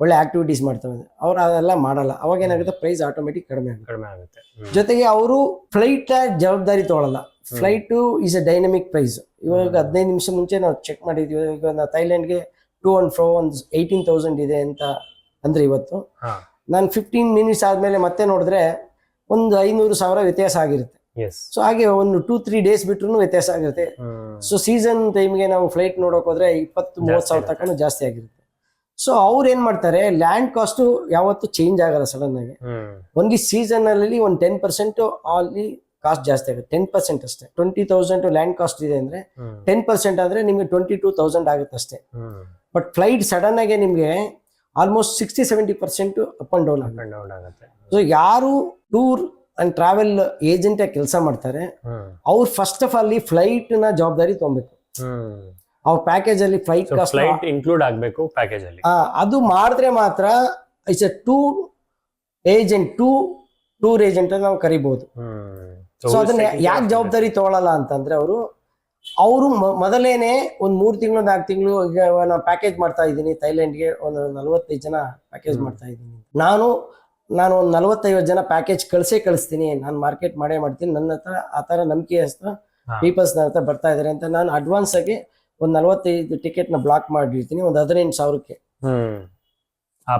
ಒಳ್ಳೆ ಆಕ್ಟಿವಿಟೀಸ್ ಮಾಡ್ತಾರೆ. ಅವ್ರು ಅದೆಲ್ಲ ಮಾಡಲ್ಲ. ಅವಾಗ ಏನಾಗುತ್ತೆ, ಪ್ರೈಸ್ ಆಟೋಮೆಟಿಕ್ ಕಡಿಮೆ ಆಗುತ್ತೆ. ಜೊತೆಗೆ ಅವರು ಫ್ಲೈಟ್ ಜವಾಬ್ದಾರಿ ತಗೊಳ್ಳಲ್ಲ. Flight is a dynamic price. ಇವಾಗ 15 ನಿಮಿಷ ಮುಂಚೆ ನಾವು ಚೆಕ್ ಮಾಡಿದ್ವಿ. ಈಗ ನಾವು ಥೈಲ್ಯಾಂಡ್ಗೆ 2 and fro 18,000 ಇದೆ ಅಂತ ಅಂದ್ರೆ ಇವತ್ತು ನಾನು 15 ಮಿನಿಟ್ಸ್ ಆದ್ಮೇಲೆ ಮತ್ತೆ ನೋಡಿದ್ರೆ ಒಂದು 500,000 ವ್ಯತ್ಯಾಸ ಆಗಿರುತ್ತೆ. ಸೊ ಹಾಗೆ ಒಂದು 2-3 ಡೇಸ್ ಬಿಟ್ರು ವ್ಯತ್ಯಾಸ ಆಗಿರುತ್ತೆ. ಸೊ ಸೀಸನ್ ಟೈಮ್ಗೆ ನಾವು ಫ್ಲೈಟ್ ನೋಡಕ್ ಹೋದ್ರೆ 20,000-30,000 ತನಕ ಜಾಸ್ತಿ ಆಗಿರುತ್ತೆ. ಸೊ ಅವ್ರು ಏನ್ ಮಾಡ್ತಾರೆ, ಲ್ಯಾಂಡ್ ಕಾಸ್ಟ್ ಯಾವತ್ತು ಚೇಂಜ್ ಆಗಲ್ಲ ಸಡನ್ ಆಗಿ. ಓನ್ಲಿ ಸೀಸನ್ ಅಲ್ಲಿ ಒಂದು 10% ಅಲ್ಲಿ ಕಾಸ್ಟ್ ಜಾಸ್ತಿ ಆಗುತ್ತೆ. 10% ಅಷ್ಟೇ. 20,000 ಲ್ಯಾಂಡ್ ಕಾಸ್ಟ್ ಇದೆ ಅಂದ್ರೆ 10% ಆದ್ರೆ ನಿಮ್ಗೆ 22,000 ಆಗುತ್ತೆ ಅಷ್ಟೇ. ಬಟ್ ಫ್ಲೈಟ್ ಸಡನ್ ಆಗಿ ನಿಮ್ಗೆ ಆಲ್ಮೋಸ್ಟ್ 60-70% ಅಪ್ ಅಂಡ್ ಡೌನ್ ಆಗುತ್ತೆ. ಸೊ ಯಾರು ಟೂರ್ ಅಂಡ್ ಟ್ರಾವೆಲ್ ಏಜೆಂಟ್ ಆಗಿ ಕೆಲಸ ಮಾಡ್ತಾರೆ, ಅವ್ರು ಫಸ್ಟ್ ಆಫ್ ಆಲ್ ಫ್ಲೈಟ್ ನ ಜವಾಬ್ದಾರಿ ತಗೊಬೇಕು. ಅವ್ರ ಪ್ಯಾಕೇಜ್ ಅಲ್ಲಿ ಫ್ಲೈಟ್ ಕಾಸ್ಟ್ ಇನ್ಕ್ಲೂಡ್ ಆಗಬೇಕು ಪ್ಯಾಕೇಜ್ ಅಲ್ಲಿ. ಅದು ಮಾಡಿದ್ರೆ ಮಾತ್ರ ಇಟ್ಸ್ ಎ ಟೂರ್ ಏಜೆಂಟ್ ನಾವು ಕರಿಬಹುದು. ಸೊ ಅದನ್ನ ಯಾಕೆ ಜವಾಬ್ದಾರಿ ತಗೊಳ್ಳಲ್ಲ ಅಂತಂದ್ರೆ ಅವರು ಮೊದಲೇನೆ ಒಂದ್ 3 ತಿಂಗಳು 4 ತಿಂಗಳು ಈಗ ನಾನು ಪ್ಯಾಕೇಜ್ ಮಾಡ್ತಾ ಇದ್ದೀನಿ ಥೈಲ್ಯಾಂಡ್ಗೆ, ಒಂದು 45 ಜನ ಪ್ಯಾಕೇಜ್ ಮಾಡ್ತಾ ಇದ್ದೀನಿ. ನಾನು ಒಂದು 45 ಜನ ಪ್ಯಾಕೇಜ್ ಕಳಿಸ್ತೀನಿ, ನಾನು ಮಾರ್ಕೆಟ್ ಮಾಡ್ತೀನಿ. ನನ್ನ ಹತ್ರ ಆ ತರ ನಂಬಿಕೆ ಪೀಪಲ್ಸ್ ನನ್ನ ಹತ್ರ ಬರ್ತಾ ಇದಾರೆ ಅಂತ ನಾನು ಅಡ್ವಾನ್ಸ್ ಆಗಿ ಒಂದು 45 ಟಿಕೆಟ್ ನ ಬ್ಲಾಕ್ ಮಾಡಿರ್ತೀನಿ, ಒಂದು 18,000ಕ್ಕೆ ಆ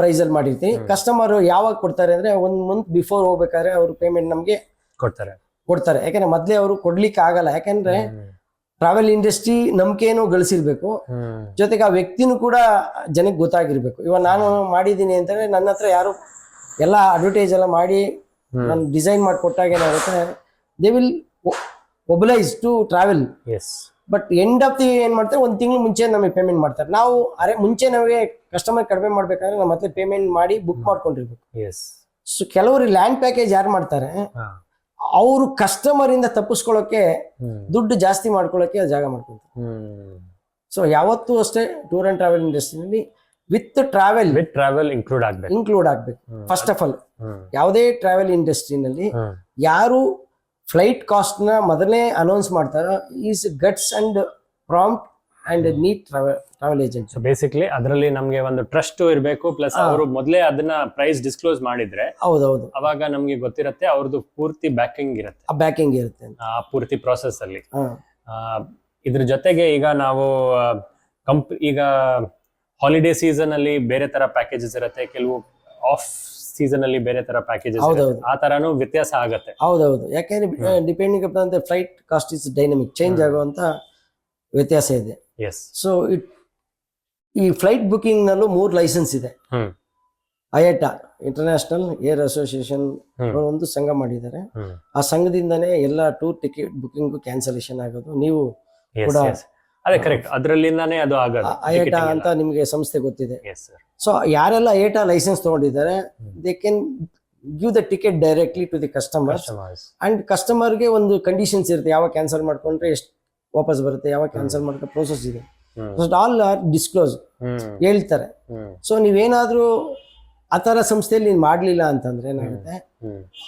ಪ್ರೈಸ್ ಅಲ್ಲಿ ಮಾಡಿರ್ತೀನಿ. ಕಸ್ಟಮರ್ ಯಾವಾಗ ಕೊಡ್ತಾರೆ ಅಂದ್ರೆ 1 ಮಂತ್ ಬಿಫೋರ್ ಹೋಗ್ಬೇಕಾದ್ರೆ ಅವರು ಪೇಮೆಂಟ್ ನಮ್ಗೆ ಕೊಡ್ತಾರೆ. ಯಾಕಂದ್ರೆ ಮೊದ್ಲೇ ಅವರು ಕೊಡ್ಲಿಕ್ಕೆ ಆಗಲ್ಲ. ಯಾಕಂದ್ರೆ ಟ್ರಾವೆಲ್ ಇಂಡಸ್ಟ್ರಿ ನಂಬಿಕೆನೂ ಗಳಿಸಿರ್ಬೇಕು, ಜೊತೆಗೆ ಆ ವ್ಯಕ್ತಿನೂ ಕೂಡ ಜನಕ್ಕೆ ಗೊತ್ತಾಗಿರ್ಬೇಕು. ಇವಾಗ ನಾನು ಮಾಡಿದ್ದೀನಿ ಅಂತಂದ್ರೆ ನನ್ನ ಹತ್ರ ಯಾರು ಎಲ್ಲ ಅಡ್ವರ್ಟೈಸ್ ಎಲ್ಲ ಮಾಡಿ ನಾನು ಡಿಸೈನ್ ಮಾಡಿಕೊಟ್ಟಾಗ ಏನಾಗುತ್ತೆ, they will mobilise to travel. Yes. But end of the ಏನ್ ಮಾಡ್ತಾರೆ, ಒಂದು ತಿಂಗಳು ಮುಂಚೆ ನಮಗೆ ಪೇಮೆಂಟ್ ಮಾಡ್ತಾರೆ. ನಾವು ಮುಂಚೆ ನಮಗೆ ಕಸ್ಟಮರ್ ಕಡಿಮೆ ಮಾಡ್ಬೇಕಾದ್ರೆ ನಮ್ಮ ಮತ್ತೆ ಪೇಮೆಂಟ್ ಮಾಡಿ ಬುಕ್ ಮಾಡ್ಕೊಂಡಿರ್ಬೇಕು. ಎಸ್. ಸೊ ಕೆಲವರು ಲ್ಯಾಂಡ್ ಪ್ಯಾಕೇಜ್ ಯಾರು ಮಾಡ್ತಾರೆ, ಅವರು ಕಸ್ಟಮರ್ ಇಂದ ತಪ್ಪಿಸ್ಕೊಳ್ಳೋಕೆ ದುಡ್ಡು ಜಾಸ್ತಿ ಮಾಡ್ಕೊಳ್ಳೋಕೆ ಜಾಗ ಮಾಡ್ಕೊಂತಾರೆ. ಸೊ ಯಾವತ್ತೂ ಅಷ್ಟೇ ಟೂರ್ ಅಂಡ್ ಟ್ರಾವೆಲ್ ಇಂಡಸ್ಟ್ರಿನಲ್ಲಿ ವಿತ್ ಟ್ರಾವೆಲ್ ಇನ್ಕ್ಲೂಡ್ ಆಗ್ಬೇಕು. ಫಸ್ಟ್ ಆಫ್ ಆಲ್ ಯಾವುದೇ ಟ್ರಾವೆಲ್ ಇಂಡಸ್ಟ್ರಿನಲ್ಲಿ ಯಾರು ಫ್ಲೈಟ್ ಕಾಸ್ಟ್ ನ ಮೊದಲೇ ಅನೌನ್ಸ್ ಮಾಡ್ತಾರೋ is guts and prompt and neat travel agent. So basically ಅದರಲ್ಲಿ ನಮ್ಗೆ ಒಂದು ಟ್ರಸ್ಟ್ ಇರಬೇಕು, ಪ್ಲಸ್ ಅವರು ಮೊದಲೇ ಅದನ್ನ ಪ್ರೈಸ್ ಡಿಸ್ಕ್ಲೋಸ್ ಮಾಡಿದ್ರೆ ಹೌದೌದು ಅವಾಗ ನಮ್ಗೆ ಗೊತ್ತಿರುತ್ತೆ ಅವ್ರದ್ದು ಪೂರ್ತಿ ಬ್ಯಾಕಿಂಗ್ ಇರುತ್ತೆ ಆ ಪೂರ್ತಿ ಪ್ರಾಸೆಸ್ ಅಲ್ಲಿ. ಇದ್ರ ಜೊತೆಗೆ ಈಗ ನಾವು ಈಗ ಹಾಲಿಡೇ ಸೀಸನ್ ಅಲ್ಲಿ ಬೇರೆ ತರ ಪ್ಯಾಕೇಜಸ್ ಇರುತ್ತೆ, ಕೆಲವು ಆಫ್ ಸೀಸನ್ ಅಲ್ಲಿ ಬೇರೆ ತರ ಪ್ಯಾಕೇಜಸ್, ಆ ತರಾನು ವ್ಯತ್ಯಾಸ ಆಗತ್ತೆ. ಹೌದೌದು, ಯಾಕೆಂದ್ರೆ depending upon the flight cost is dynamic, change ಆಗುವಂತ ವ್ಯತ್ಯಾಸ ಇದೆ. ಸೊ ಈ ಫ್ಲೈಟ್ ಬುಕಿಂಗ್ ನಲ್ಲೂ 3 ಲೈಸೆನ್ಸ್ ಇದೆ. IATA ಇಂಟರ್ನ್ಯಾಷನಲ್ ಏರ್ ಅಸೋಸಿಯೇಷನ್ ಒಂದು ಸಂಘ ಮಾಡಿದ್ದಾರೆ. ಆ ಸಂಘದಿಂದನೇ ಎಲ್ಲ ಟೂರ್ ಟಿಕೆಟ್ ಬುಕಿಂಗ್ ಕ್ಯಾನ್ಸಲೇಷನ್ ಆಗೋದು. ನೀವು ಕೂಡ ಅದೇ ಕರೆಕ್ಟ್, ಅದರಲ್ಲಿಂದಾನೇ ಅದು ಆಗೋದು. IATA ಅಂತ ನಿಮಗೆ ಸಂಸ್ಥೆ ಗೊತ್ತಿದೆ. ಸೊ ಯಾರೆಲ್ಲ IATA ಲೈಸೆನ್ಸ್ ತಗೊಂಡಿದ್ದಾರೆ, they can give the ticket directly to the customers. And ಕಸ್ಟಮರ್ಗೆ ಒಂದು ಕಂಡೀಷನ್ಸ್ ಇರುತ್ತೆ, ಯಾವಾಗ ಕ್ಯಾನ್ಸಲ್ ಮಾಡ್ಕೊಂಡ್ರೆ ಎಷ್ಟು ವಾಪಸ್ ಬರುತ್ತೆ, ಯಾವಾಗ ಕ್ಯಾನ್ಸಲ್ ಮಾಡ್ಕೊಂಡ್ರೆ ಪ್ರೋಸೆಸ್ ಇದೆ. ಆಲ್ ಆರ್ ಡಿಸ್ಕ್ಲೋಸ್ ಹೇಳ್ತಾರೆ. ಸೊ ನೀವೇನಾದ್ರೂ ಆ ತರ ಸಂಸ್ಥೆಯಲ್ಲಿ ಮಾಡ್ಲಿಲ್ಲ ಅಂತಂದ್ರೆ ಏನಾಗುತ್ತೆ,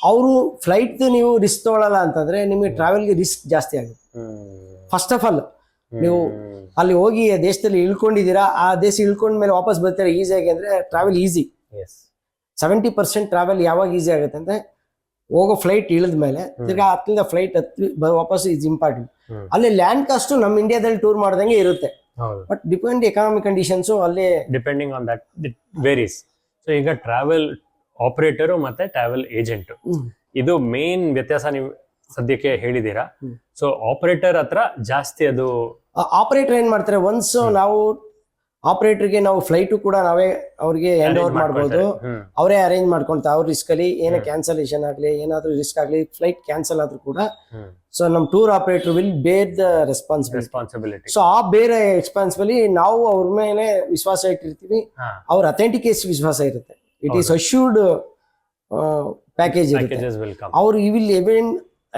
ಅವರು ಫ್ಲೈಟ್ ನೀವು ರಿಸ್ಕ್ ತಗೊಳ್ಳಲ್ಲ ಅಂತಂದ್ರೆ ನಿಮಗೆ ಟ್ರಾವೆಲ್ಗೆ ರಿಸ್ಕ್ ಜಾಸ್ತಿ ಆಗುತ್ತೆ. ಫಸ್ಟ್ ಆಫ್ ಆಲ್ ನೀವು ಅಲ್ಲಿ ಹೋಗಿ ಆ ದೇಶದಲ್ಲಿ ಇಳ್ಕೊಂಡಿದ್ದೀರಾ, ಆ ದೇಶ ಇಳ್ಕೊಂಡ್ಮೇಲೆ ವಾಪಸ್ ಬರ್ತಾರೆ ಈಸಿಯಾಗಿ ಅಂದ್ರೆ ಟ್ರಾವೆಲ್ ಈಸಿ. 70% ಟ್ರಾವೆಲ್ ಯಾವಾಗ ಈಸಿ ಆಗುತ್ತೆ ಅಂದ್ರೆ ಹೋಗೋ ಫ್ಲೈಟ್ ಇಳಿದ ಮೇಲೆ ತಿರ್ಗಾ ಹತ್ತಿಂದ ಫ್ಲೈಟ್ ವಾಪಸ್ ಇಸ್ ಇಂಪಾರ್ಟೆಂಟ್. ಅಲ್ಲಿ ಲ್ಯಾಂಡ್ ಕಾಸ್ಟ್ ನಮ್ಮ ಇಂಡಿಯಾದಲ್ಲಿ ಟೂರ್ ಮಾಡ್ದಂಗೆ ಇರುತ್ತೆ, ಬಟ್ ಡಿಪೆಂಡ್ ಎಕಾನಮಿಕ್ ಕಂಡೀಷನ್ಸ್ ಅಲ್ಲಿ depending on that it varies. So ಈಗ ಟ್ರಾವೆಲ್ ಆಪರೇಟರ್ ಮತ್ತೆ ಟ್ರಾವೆಲ್ ಏಜೆಂಟ್, ಇದು ಮೇನ್ ವ್ಯತ್ಯಾಸ ನೀವು ಸದ್ಯಕ್ಕೆ ಹೇಳಿದೀರಾ. ಸೊ ಆಪರೇಟರ್ ಹತ್ರ ಜಾಸ್ತಿ ಅದು ಆಪರೇಟರ್ ಏನ್ ಮಾಡ್ತಾರೆ, ಒನ್ಸ್ ನಾವು ಆಪರೇಟರ್ಗೆ ನಾವು ಫ್ಲೈಟು ಕೂಡ ನಾವೇ ಅವ್ರಿಗೆ ಹ್ಯಾಂಡ್ ಓವರ್ ಮಾಡ್ಬೋದು, ಅವರೇ ಅರೇಂಜ್ ಮಾಡ್ಕೊಂತಾರೆ. ಅವ್ರ ರಿಸ್ಕ್ ಅಲ್ಲಿ ಏನೋ ಕ್ಯಾನ್ಸಲೇಷನ್ ಆಗ್ಲಿ, ಏನಾದ್ರೂ ರಿಸ್ಕ್ ಆಗ್ಲಿ, ಫ್ಲೈಟ್ ಕ್ಯಾನ್ಸಲ್ ಆದ್ರೂ ಕೂಡ ಸೊ ನಮ್ ಟೂರ್ ಆಪರೇಟರ್ ವಿಲ್ ಬೇರ್ ದ ರೆಸ್ಪಾನ್ಸಿಬಿಲಿಟಿ. ಸೊ ಆ ಬೇರೆ ಎಕ್ಸ್ಪಾನ್ಸಿಬಿಲಿ ನಾವು ಅವ್ರ ಮೇಲೆ ವಿಶ್ವಾಸ ಇಟ್ಟಿರ್ತೀವಿ, ಅವ್ರ ಅಥೆಂಟಿಕೇಟ್ ವಿಶ್ವಾಸ ಇರುತ್ತೆ. ಇಟ್ ಈಸ್ ಅಶ್ಯೂರ್ಡ್ ಪ್ಯಾಕೇಜ್ ಇರುತ್ತೆ. ಅವ್ರು ಈ will ಎವನ್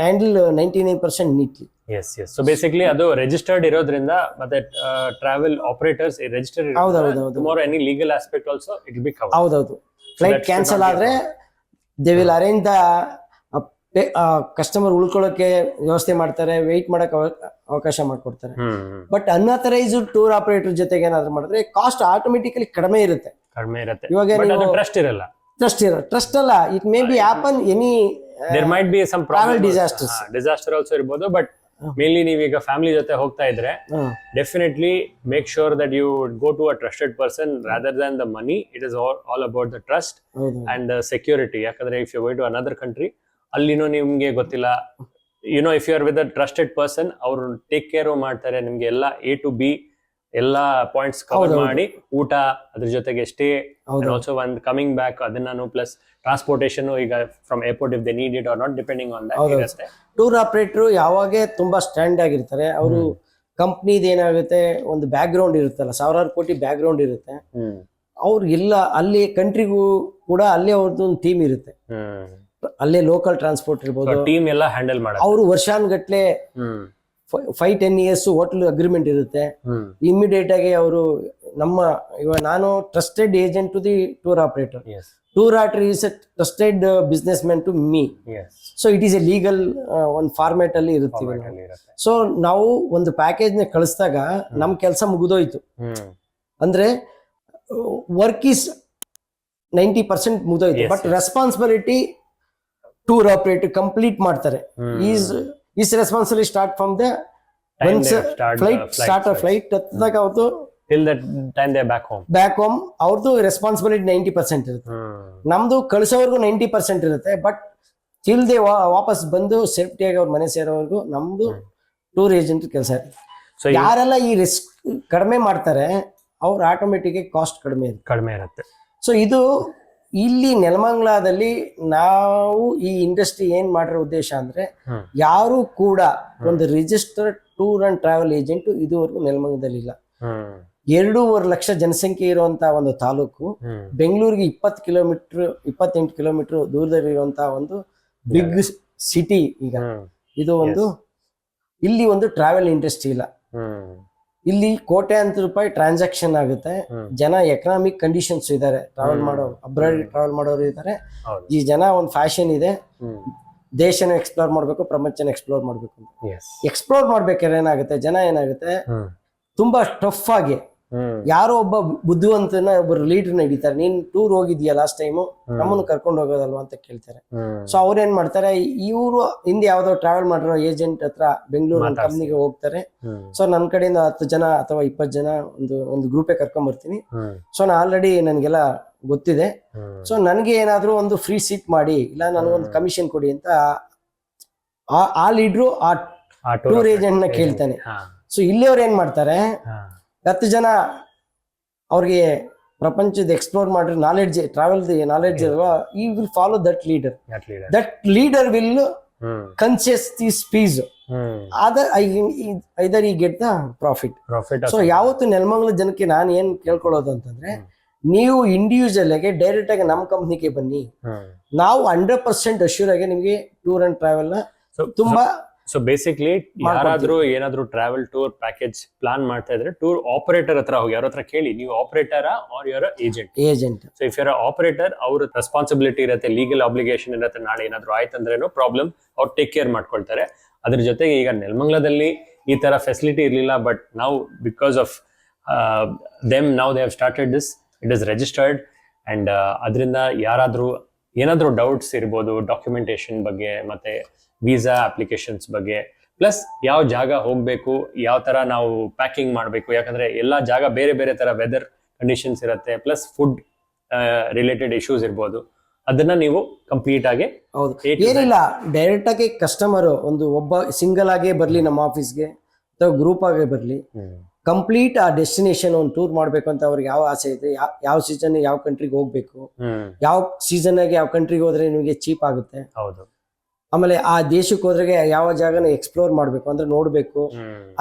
handle 99% neatly. So basically ಅದು ರಿಜಿಸ್ಟರ್ಡ್ ಇರೋದ್ರಿಂದ ಮತ್ತೆ travel operators registered tomorrow any legal aspect also it will be covered. ಹೌದೌದು, ಫ್ಲೈಟ್ ಕ್ಯಾನ್ಸಲ್ ಆದ್ರೆ they will arrange the customer ಉಳ್ಕೊಳ್ಳೋಕೆ ವ್ಯವಸ್ಥೆ ಮಾಡ್ತಾರೆ, ವೆಯ್ಟ್ ಮಾಡಕ್ ಅವಕಾಶ ಮಾಡ್ಕೊಡ್ತಾರೆ. ಬಟ್ ಅನ್ಅಥರೈಸ್ಡ್ ಟೂರ್ ಆಪರೇಟರ್ ಜೊತೆಗೆ ಏನಾದ್ರು ಮಾಡಿದ್ರೆ ಕಾಸ್ಟ್ ಆಟೋಮೆಟಿಕಲಿ ಕಡಿಮೆ ಇರುತ್ತೆ. ಇವಾಗ ಟ್ರಸ್ಟ್ ಅಲ್ಲ, it may be happen any there might be some travel disaster also ಇರಬಹುದು. ಬಟ್ ಮೇನ್ಲಿ ನೀವೀಗ ಫ್ಯಾಮಿಲಿ ಜೊತೆ ಹೋಗ್ತಾ ಇದ್ರೆ definitely make sure that you go to a trusted person rather than the money. It is all about the trust and security. ಯಾಕಂದ್ರೆ if you go to another country, ಅಲ್ಲಿನೂ ನಿಮ್ಗೆ ಗೊತ್ತಿಲ್ಲ, if you are with a trusted person, ಅವ್ರು take care ಮಾಡ್ತಾರೆ ನಿಮ್ಗೆ ಎಲ್ಲ A to B ಎಲ್ಲಾ points cover ಮಾಡಿ, ಊಟ, ಅದ್ರ ಜೊತೆಗೆ ಸ್ಟೇ, ಆಲ್ಸೋ ಒಂದ್ ಕಮಿಂಗ್ ಬ್ಯಾಕ್ ಅದನ್ನು, ಪ್ಲಸ್ ಟ್ರಾನ್ಸ್ಪೋರ್ಟೇಷನ್ ಈಗ from airport if they need it or not depending on that ಇರುತ್ತೆ. ಟೂರ್ ಆಪರೇಟರ್ ಯಾವಾಗೇ ತುಂಬಾ ಸ್ಟ್ಯಾಂಡ್ ಆಗಿರ್ತಾರೆ. ಅವರು ಕಂಪ್ನಿದ್ ಏನಾಗುತ್ತೆ, ಒಂದು ಬ್ಯಾಕ್ ಗ್ರೌಂಡ್ ಇರುತ್ತಲ್ಲ, ಸಾವಿರಾರು ಕೋಟಿ ಬ್ಯಾಕ್ ಗ್ರೌಂಡ್ ಇರುತ್ತೆ. ಅವ್ರಿಗೆಲ್ಲ ಅಲ್ಲಿ ಕಂಟ್ರಿಗೂ ಕೂಡ ಅಲ್ಲೇ ಅವ್ರದ್ದು ಒಂದು ಟೀಮ್ ಇರುತ್ತೆ, ಅಲ್ಲೇ ಲೋಕಲ್ ಟ್ರಾನ್ಸ್ಪೋರ್ಟ್ ಇರ್ಬೋದು, ಟೀಮ್ ಎಲ್ಲ ಹ್ಯಾಂಡಲ್ ಮಾಡಿ ಅವರು ವರ್ಷಾನ್ಗಟ್ಲೆ 5-10 years ಹೋಟೆಲ್ ಅಗ್ರಿಮೆಂಟ್ ಇರುತ್ತೆ. ಇಮಿಡಿಯೇಟ್ ಆಗಿ ಅವರು ಇವಾಗ ನಾನು trusted agent to the tour operator. Tour operator is a trusted business man to me. So it is a legal ಒಂದು ಫಾರ್ಮ್ಯಾಟ್ ಅಲ್ಲಿ ಇರುತ್ತೀವಿ. ಸೊ ನಾವು ಒಂದು ಪ್ಯಾಕೇಜ್ ನ ಕಳಿಸಿದಾಗ ನಮ್ ಕೆಲಸ ಮುಗಿದೋಯ್ತು ಅಂದ್ರೆ ವರ್ಕ್ ಈಸ್ 90% ಮುಗಿದೋಯ್ತು. But responsibility tour operator complete ಮಾಡ್ತಾರೆ. Is responsibility start from the flight ಹತ್ತದಾಗ ಅವ್ರದ್ದು till that time they are back home ಅವ್ರದ್ದು ರೆಸ್ಪಾನ್ಸಿಬಿಲಿಟಿ 90% ಇರುತ್ತೆ. ನಮ್ದು ಕಳಿಸೋವರೆಗೂ 90% ಇರುತ್ತೆ. ಬಟ್ ಟಿಲ್ ದೇ ವಾಪಸ್ ಬಂದು ಸೇಫ್ಟಿಯಾಗಿ ಅವ್ರ ಮನೆ ಸೇರೋವರೆಗೂ ನಮ್ದು ಟೂರ್ ಏಜೆಂಟ್ ಕೆಲಸ ಇರುತ್ತೆ. ಸೊ ಯಾರೆಲ್ಲ ಈ ರಿಸ್ಕ್ ಕಡಿಮೆ ಮಾಡ್ತಾರೆ ಅವ್ರ ಆಟೋಮೆಟಿಕ್ ಕಾಸ್ಟ್ ಕಡಿಮೆ ಇರುತ್ತೆ. ಇರುತ್ತೆ. ಸೊ ಇದು ಇಲ್ಲಿ ನೆಲಮಂಗಲದಲ್ಲಿ ನಾವು ಈ ಇಂಡಸ್ಟ್ರಿ ಏನ್ ಮಾಡಿರೋ ಉದ್ದೇಶ ಅಂದ್ರೆ ಯಾರು ಕೂಡ ಒಂದು registered tour and travel agent ಇದುವರೆಗೂ ನೆಲಮಂಗಲದಲ್ಲಿ ಇಲ್ಲ. 2.5 ಲಕ್ಷ ಜನಸಂಖ್ಯೆ ಇರುವಂತ ಒಂದು ತಾಲೂಕು, ಬೆಂಗಳೂರಿಗೆ 28 ಕಿಲೋಮೀಟರ್ ದೂರದಲ್ಲಿರುವಂತಹ ಒಂದು ಬಿಗ್ ಸಿಟಿ. ಈಗ ಇದು ಒಂದು ಇಲ್ಲಿ ಒಂದು ಟ್ರಾವೆಲ್ ಇಂಡಸ್ಟ್ರಿ ಇಲ್ಲ. ಇಲ್ಲಿ ಕೋಟ್ಯಾಂತರ ರೂಪಾಯಿ ಟ್ರಾನ್ಸಾಕ್ಷನ್ ಆಗುತ್ತೆ. ಜನ ಎಕನಾಮಿಕ್ ಕಂಡೀಷನ್ಸ್ ಇದ್ದಾರೆ, ಟ್ರಾವೆಲ್ ಮಾಡೋರು, ಅಬ್ರಾಡ್ ಟ್ರಾವೆಲ್ ಮಾಡೋರು ಇದ್ದಾರೆ. ಈ ಜನ ಒಂದು ಫ್ಯಾಷನ್ ಇದೆ, ದೇಶನ ಎಕ್ಸ್ಪ್ಲೋರ್ ಮಾಡ್ಬೇಕು, ಪ್ರಪಂಚನ ಎಕ್ಸ್ಪ್ಲೋರ್ ಮಾಡ್ಬೇಕು. ಎಕ್ಸ್ಪ್ಲೋರ್ ಮಾಡ್ಬೇಕಾದ್ರೆ ಏನಾಗುತ್ತೆ, ಜನ ಏನಾಗುತ್ತೆ ತುಂಬಾ ಟಫ್ ಆಗಿ ಯಾರೋ ಒಬ್ಬ ಬುದ್ಧಿವಂತನ ಒಬ್ಬರು ಲೀಡರ್ನ ಹಿಡಿತಾರೆ. ನೀನ್ ಟೂರ್ ಹೋಗಿದ್ಯಾ ಲಾಸ್ಟ್ ಟೈಮು, ನಮ್ಮನ್ನು ಕರ್ಕೊಂಡು ಹೋಗೋದಲ್ವಾ ಅಂತ ಕೇಳ್ತಾರೆ. ಸೊ ಅವ್ರೇನ್ ಮಾಡ್ತಾರೆ, ಇವರು ಹಿಂದೆ ಯಾವ್ದೋ ಟ್ರಾವೆಲ್ ಮಾಡಿರೋ ಏಜೆಂಟ್ ಹತ್ರ ಬೆಂಗಳೂರು ಕಂಪ್ನಿಗೆ ಹೋಗ್ತಾರೆ. ಸೊ ನನ್ನ ಕಡೆಯಿಂದ 10 ಜನ ಅಥವಾ 20 ಜನ ಒಂದು ಗ್ರೂಪೇ ಕರ್ಕೊಂಡ್ ಬರ್ತೀನಿ. ಸೊ ನಾನು ಆಲ್ರೆಡಿ ನನ್ಗೆಲ್ಲ ಗೊತ್ತಿದೆ. ಸೊ ನನಗೆ ಏನಾದ್ರು ಒಂದು ಫ್ರೀ ಸೀಟ್ ಮಾಡಿ, ಇಲ್ಲ ನನಗೊಂದು ಕಮಿಷನ್ ಕೊಡಿ ಅಂತ ಆ ಲೀಡ್ರು ಆ ಟೂರ್ ಏಜೆಂಟ್ ನ ಕೇಳ್ತಾನೆ. ಸೊ ಇಲ್ಲಿ ಅವ್ರು ಏನ್ ಮಾಡ್ತಾರೆ, 10 ಜನ ಅವ್ರಿಗೆ ಪ್ರಪಂಚದ ಎಕ್ಸ್ಪ್ಲೋರ್ ಮಾಡಿದ್ರೆ ನಾಲೆಡ್ಜ್, ಟ್ರಾವೆಲ್ ನಾಲೆಡ್ಜ್ ಅಲ್ವಾ, he will follow that leader. That leader will conscious this fees, either he get the profit. So ಯಾವತ್ತು ನೆಲಮಂಗಲ ಜನಕ್ಕೆ ನಾನು ಏನ್ ಕೇಳ್ಕೊಳ್ಳೋದು ಅಂತಂದ್ರೆ, ನೀವು ಇಂಡಿವಿಜುವಲ್ ಆಗಿ ಡೈರೆಕ್ಟ್ ಆಗಿ ನಮ್ಮ ಕಂಪ್ನಿಗೆ ಬನ್ನಿ, ನಾವು 100% ಅಶ್ಯೂರ್ ಆಗಿ ನಿಮ್ಗೆ ಟೂರ್ ಅಂಡ್ ಟ್ರಾವೆಲ್ ನ ತುಂಬಾ. ಸೊ ಬೇಸಿಕ್ಲಿ ಯಾರಾದ್ರೂ ಏನಾದ್ರು ಟ್ರಾವೆಲ್ ಟೂರ್ ಪ್ಯಾಕೇಜ್ ಪ್ಲಾನ್ ಮಾಡ್ತಾ ಇದ್ರೆ ಟೂರ್ ಆಪರೇಟರ್ ಹತ್ರ ಹೋಗಿ, ಯಾರ ಹತ್ರ ಕೇಳಿ, ನೀವು operator or your agent. So if your operator, ಅವ್ರ ರೆಸ್ಪಾನ್ಸಿಬಿಲಿಟಿ ಇರುತ್ತೆ, ಲೀಗಲ್ ಆಬ್ಲಿಗೇಷನ್ ಇರುತ್ತೆ. ನಾಳೆ ಏನಾದ್ರು ಆಯ್ತಂದ್ರೇನು ಪ್ರಾಬ್ಲಮ್ ಅವ್ರು ಟೇಕ್ ಕೇರ್ ಮಾಡ್ಕೊಳ್ತಾರೆ. ಅದ್ರ ಜೊತೆಗೆ ಈಗ ನೆಲಮಂಗಲದಲ್ಲಿ ಈ ತರ ಫೆಸಿಲಿಟಿ ಇರ್ಲಿಲ್ಲ, ಬಟ್ ನಾವು because of them now they have started this, it is registered. And ಅದರಿಂದ ಯಾರಾದ್ರೂ ಏನಾದ್ರೂ ಡೌಟ್ಸ್ ಇರ್ಬೋದು ಡಾಕ್ಯುಮೆಂಟೇಶನ್ ಬಗ್ಗೆ, ಮತ್ತೆ ವೀಸಾ ಅಪ್ಲಿಕೇಶನ್ಸ್ ಬಗ್ಗೆ, ಪ್ಲಸ್ ಯಾವ ಜಾಗ ಹೋಗ್ಬೇಕು, ಯಾವ ತರ ನಾವು ಪ್ಯಾಕಿಂಗ್ ಮಾಡಬೇಕು, ಯಾಕಂದ್ರೆ ಎಲ್ಲಾ ಜಾಗ ಬೇರೆ ಬೇರೆ ತರ ವೆದರ್ ಕಂಡೀಷನ್ಸ್ ಇರುತ್ತೆ, ಪ್ಲಸ್ ಫುಡ್ ರಿಲೇಟೆಡ್ ಇಶ್ಯೂಸ್ ಇರ್ಬೋದು. ಅದನ್ನ ನೀವು ಕಂಪ್ಲೀಟ್ ಆಗಿ ಏನಿಲ್ಲ, ಡೈರೆಕ್ಟ್ ಆಗಿ ಕಸ್ಟಮರ್ ಒಬ್ಬ ಸಿಂಗಲ್ ಆಗೇ ಬರ್ಲಿ ನಮ್ಮ ಆಫೀಸ್ಗೆ ಅಥವಾ ಗ್ರೂಪ್ ಆಗೇ ಬರ್ಲಿ, ಕಂಪ್ಲೀಟ್ ಆ ಡೆಸ್ಟಿನೇಷನ್ ಒಂದು ಟೂರ್ ಮಾಡ್ಬೇಕು ಅಂತ ಅವ್ರಿಗೆ ಯಾವ ಆಸೆ ಇದೆ, ಯಾವ ಸೀಸನ್ ಯಾವ ಕಂಟ್ರಿಗೆ ಹೋಗ್ಬೇಕು, ಯಾವ ಸೀಸನ್ ಆಗಿ ಯಾವ ಕಂಟ್ರಿಗೆ ಹೋದ್ರೆ ನಿಮಗೆ ಚೀಪ್ ಆಗುತ್ತೆ, ಆಮೇಲೆ ಆ ದೇಶಕ್ಕೆ ಹೋದ್ರೆ ಯಾವ ಜಾಗನ ಎಕ್ಸ್ಪ್ಲೋರ್ ಮಾಡ್ಬೇಕು ಅಂದ್ರೆ ನೋಡ್ಬೇಕು,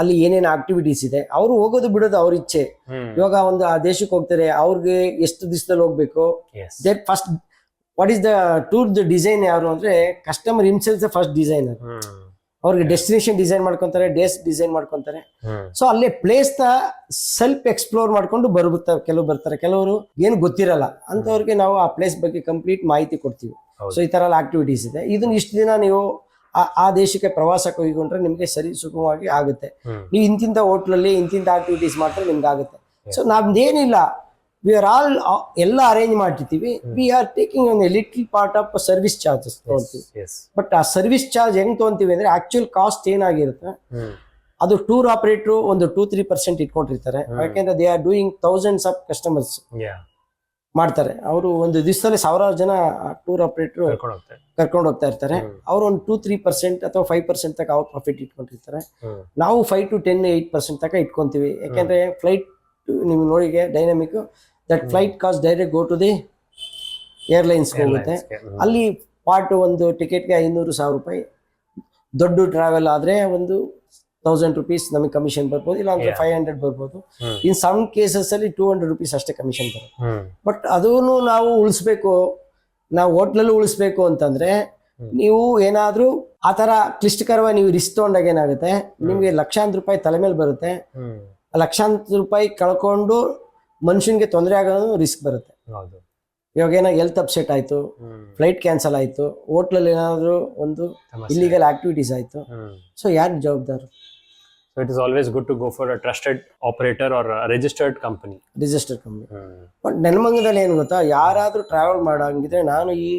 ಅಲ್ಲಿ ಏನೇನು ಆಕ್ಟಿವಿಟೀಸ್ ಇದೆ, ಅವ್ರು ಹೋಗೋದು ಬಿಡೋದು ಅವ್ರ ಇಚ್ಛೆ. ಇವಾಗ ಒಂದು ಆ ದೇಶಕ್ಕೆ ಹೋಗ್ತಾರೆ, ಅವ್ರಿಗೆ ಎಷ್ಟು ದಿವಸದಲ್ಲಿ ಹೋಗ್ಬೇಕು, first what is the tour the design ಯಾರು ಅಂದ್ರೆ ಕಸ್ಟಮರ್ ಹಿಮ್ಸೆಲ್ಫ್ ಫಸ್ಟ್ ಡಿಸೈನರ್. ಅವ್ರಿಗೆ ಡೆಸ್ಟಿನೇಷನ್ ಡಿಸೈನ್ ಮಾಡ್ಕೊಂತಾರೆ, ಡೇಸ್ ಡಿಸೈನ್ ಮಾಡ್ಕೊಂತಾರೆ. ಸೊ ಅಲ್ಲೇ ಪ್ಲೇಸ್ ನ ಸೆಲ್ಫ್ ಎಕ್ಸ್ಪ್ಲೋರ್ ಮಾಡ್ಕೊಂಡು ಕೆಲವು ಬರ್ತಾರೆ, ಕೆಲವರು ಏನು ಗೊತ್ತಿರಲ್ಲ ಅಂತವ್ರಿಗೆ ನಾವು ಆ ಪ್ಲೇಸ್ ಬಗ್ಗೆ ಕಂಪ್ಲೀಟ್ ಮಾಹಿತಿ ಕೊಡ್ತೀವಿ. ಸೊ ಈ ತರ ಎಲ್ಲ ಆಕ್ಟಿವಿಟೀಸ್ ಇದೆ. ಇದನ್ನ ಇಷ್ಟು ದಿನ ನೀವು ಆ ದೇಶಕ್ಕೆ ಪ್ರವಾಸಕ್ಕೆ ಹೋಗಿಕೊಂಡ್ರೆ ನಿಮ್ಗೆ ಸರಿ ಸುಗಮವಾಗಿ ಆಗುತ್ತೆ. ನೀವು ಇಂತಿಂತ ಹೋಟ್ಲಲ್ಲಿ ಇಂತಿಂತ ಆಕ್ಟಿವಿಟೀಸ್ ಮಾಡ್ತಾರೆ ನಿಮ್ಗೆ ಆಗುತ್ತೆ. ಸೊ ನಮ್ದೇನಿಲ್ಲ, ವಿ ಆರ್ ಆಲ್ ಎಲ್ಲ ಅರೇಂಜ್ ಮಾಡಿರ್ತೀವಿ. ವಿ ಆರ್ ಟೇಕಿಂಗ್ ಒಂದು little part of service charges ತಗೊಂತೀವಿ. ಬಟ್ ಆ ಸರ್ವಿಸ್ ಚಾರ್ಜ್ ಹೆಂಗ್ ತಗೊಂತೀವಿ ಅಂದ್ರೆ ಆಕ್ಚುಯಲ್ ಕಾಸ್ಟ್ ಏನಾಗಿರುತ್ತೆ ಅದು ಟೂರ್ ಆಪರೇಟರ್ ಒಂದು 2-3% ಇಟ್ಕೊಂಡಿರ್ತಾರೆ. ಯಾಕೆಂದ್ರೆ they are doing thousands of customers ಮಾಡ್ತಾರೆ. ಅವರು ಒಂದು ದಿವಸದಲ್ಲಿ 1000 ಜನ ಟೂರ್ ಆಪರೇಟರ್ ಕರ್ಕೊಂಡು ಹೋಗ್ತಾ ಇರ್ತಾರೆ. ಅವ್ರು ಒಂದು 2-3% ಅಥವಾ 5% ತನಕ ಅವ್ರು ಪ್ರಾಫಿಟ್ ಇಟ್ಕೊಂಡಿರ್ತಾರೆ. ನಾವು 5 to 10-8% ತನಕ ಇಟ್ಕೊಂತೀವಿ. ಯಾಕೆಂದ್ರೆ ಫ್ಲೈಟ್ ನೀವು ನೋಡಿ dynamic that flight cost direct go to the airlines ಹೋಗುತ್ತೆ. ಅಲ್ಲಿ ಪಾರ್ಟ್ ಒಂದು ಟಿಕೆಟ್ಗೆ 500,000 ರೂಪಾಯಿ. ದೊಡ್ಡ ಟ್ರಾವೆಲ್ ಆದ್ರೆ ಒಂದು 1000 rupees ನಮಗೆ ಕಮಿಷನ್ ಬರ್ಬೋದು, ಇಲ್ಲ ಅಂದ್ರೆ 500 ಬರ್ಬೋದು. ಇನ್ ಸಮ್ ಕೇಸಸ್ ಅಲ್ಲಿ 200 rupees ಅಷ್ಟೇ ಕಮಿಷನ್ ಬರುತ್ತೆ. ಬಟ್ ಅದನ್ನು ನಾವು ಉಳಿಸ್ಬೇಕು, ನಾವು ಹೋಟ್ಲಲ್ಲೂ ಉಳಿಸ್ಬೇಕು ಅಂತಂದ್ರೆ ನೀವು ಏನಾದ್ರೂ ಆತರ ಕ್ಲಿಷ್ಟಕರವಾಗಿ ನೀವು ರಿಸ್ಕ್ ತಗೊಂಡಾಗ ಏನಾಗುತ್ತೆ, ನಿಮ್ಗೆ ಲಕ್ಷಾಂತರ ರೂಪಾಯಿ ತಲೆ ಮೇಲೆ ಬರುತ್ತೆ. ಲಕ್ಷಾಂತರ ರೂಪಾಯಿ ಕಳ್ಕೊಂಡು ಮನುಷ್ಯನ್ಗೆ ತೊಂದರೆ ಆಗೋದು ರಿಸ್ಕ್ ಬರುತ್ತೆ. ಇವಾಗ ಏನೋ ಹೆಲ್ತ್ ಅಪ್ಸೆಟ್ ಆಯ್ತು, ಫ್ಲೈಟ್ ಕ್ಯಾನ್ಸಲ್ ಆಯ್ತು, ಹೋಟ್ಲಲ್ಲಿ ಏನಾದ್ರು ಒಂದು ಇಲ್ಲಿಗಲ್ ಆಕ್ಟಿವಿಟೀಸ್ ಆಯ್ತು, ಸೊ ಯಾರು ಜವಾಬ್ದಾರು? So it is always good to go for a trusted operator or a registered company. But ನೆಲಮಂಗಲದಲ್ಲಿ ಏನು ಗೊತ್ತಾ, ಯಾರಾದ್ರೂ ಟ್ರಾವೆಲ್ ಮಾಡಂಗಿದ್ರೆ ನಾನು ಈ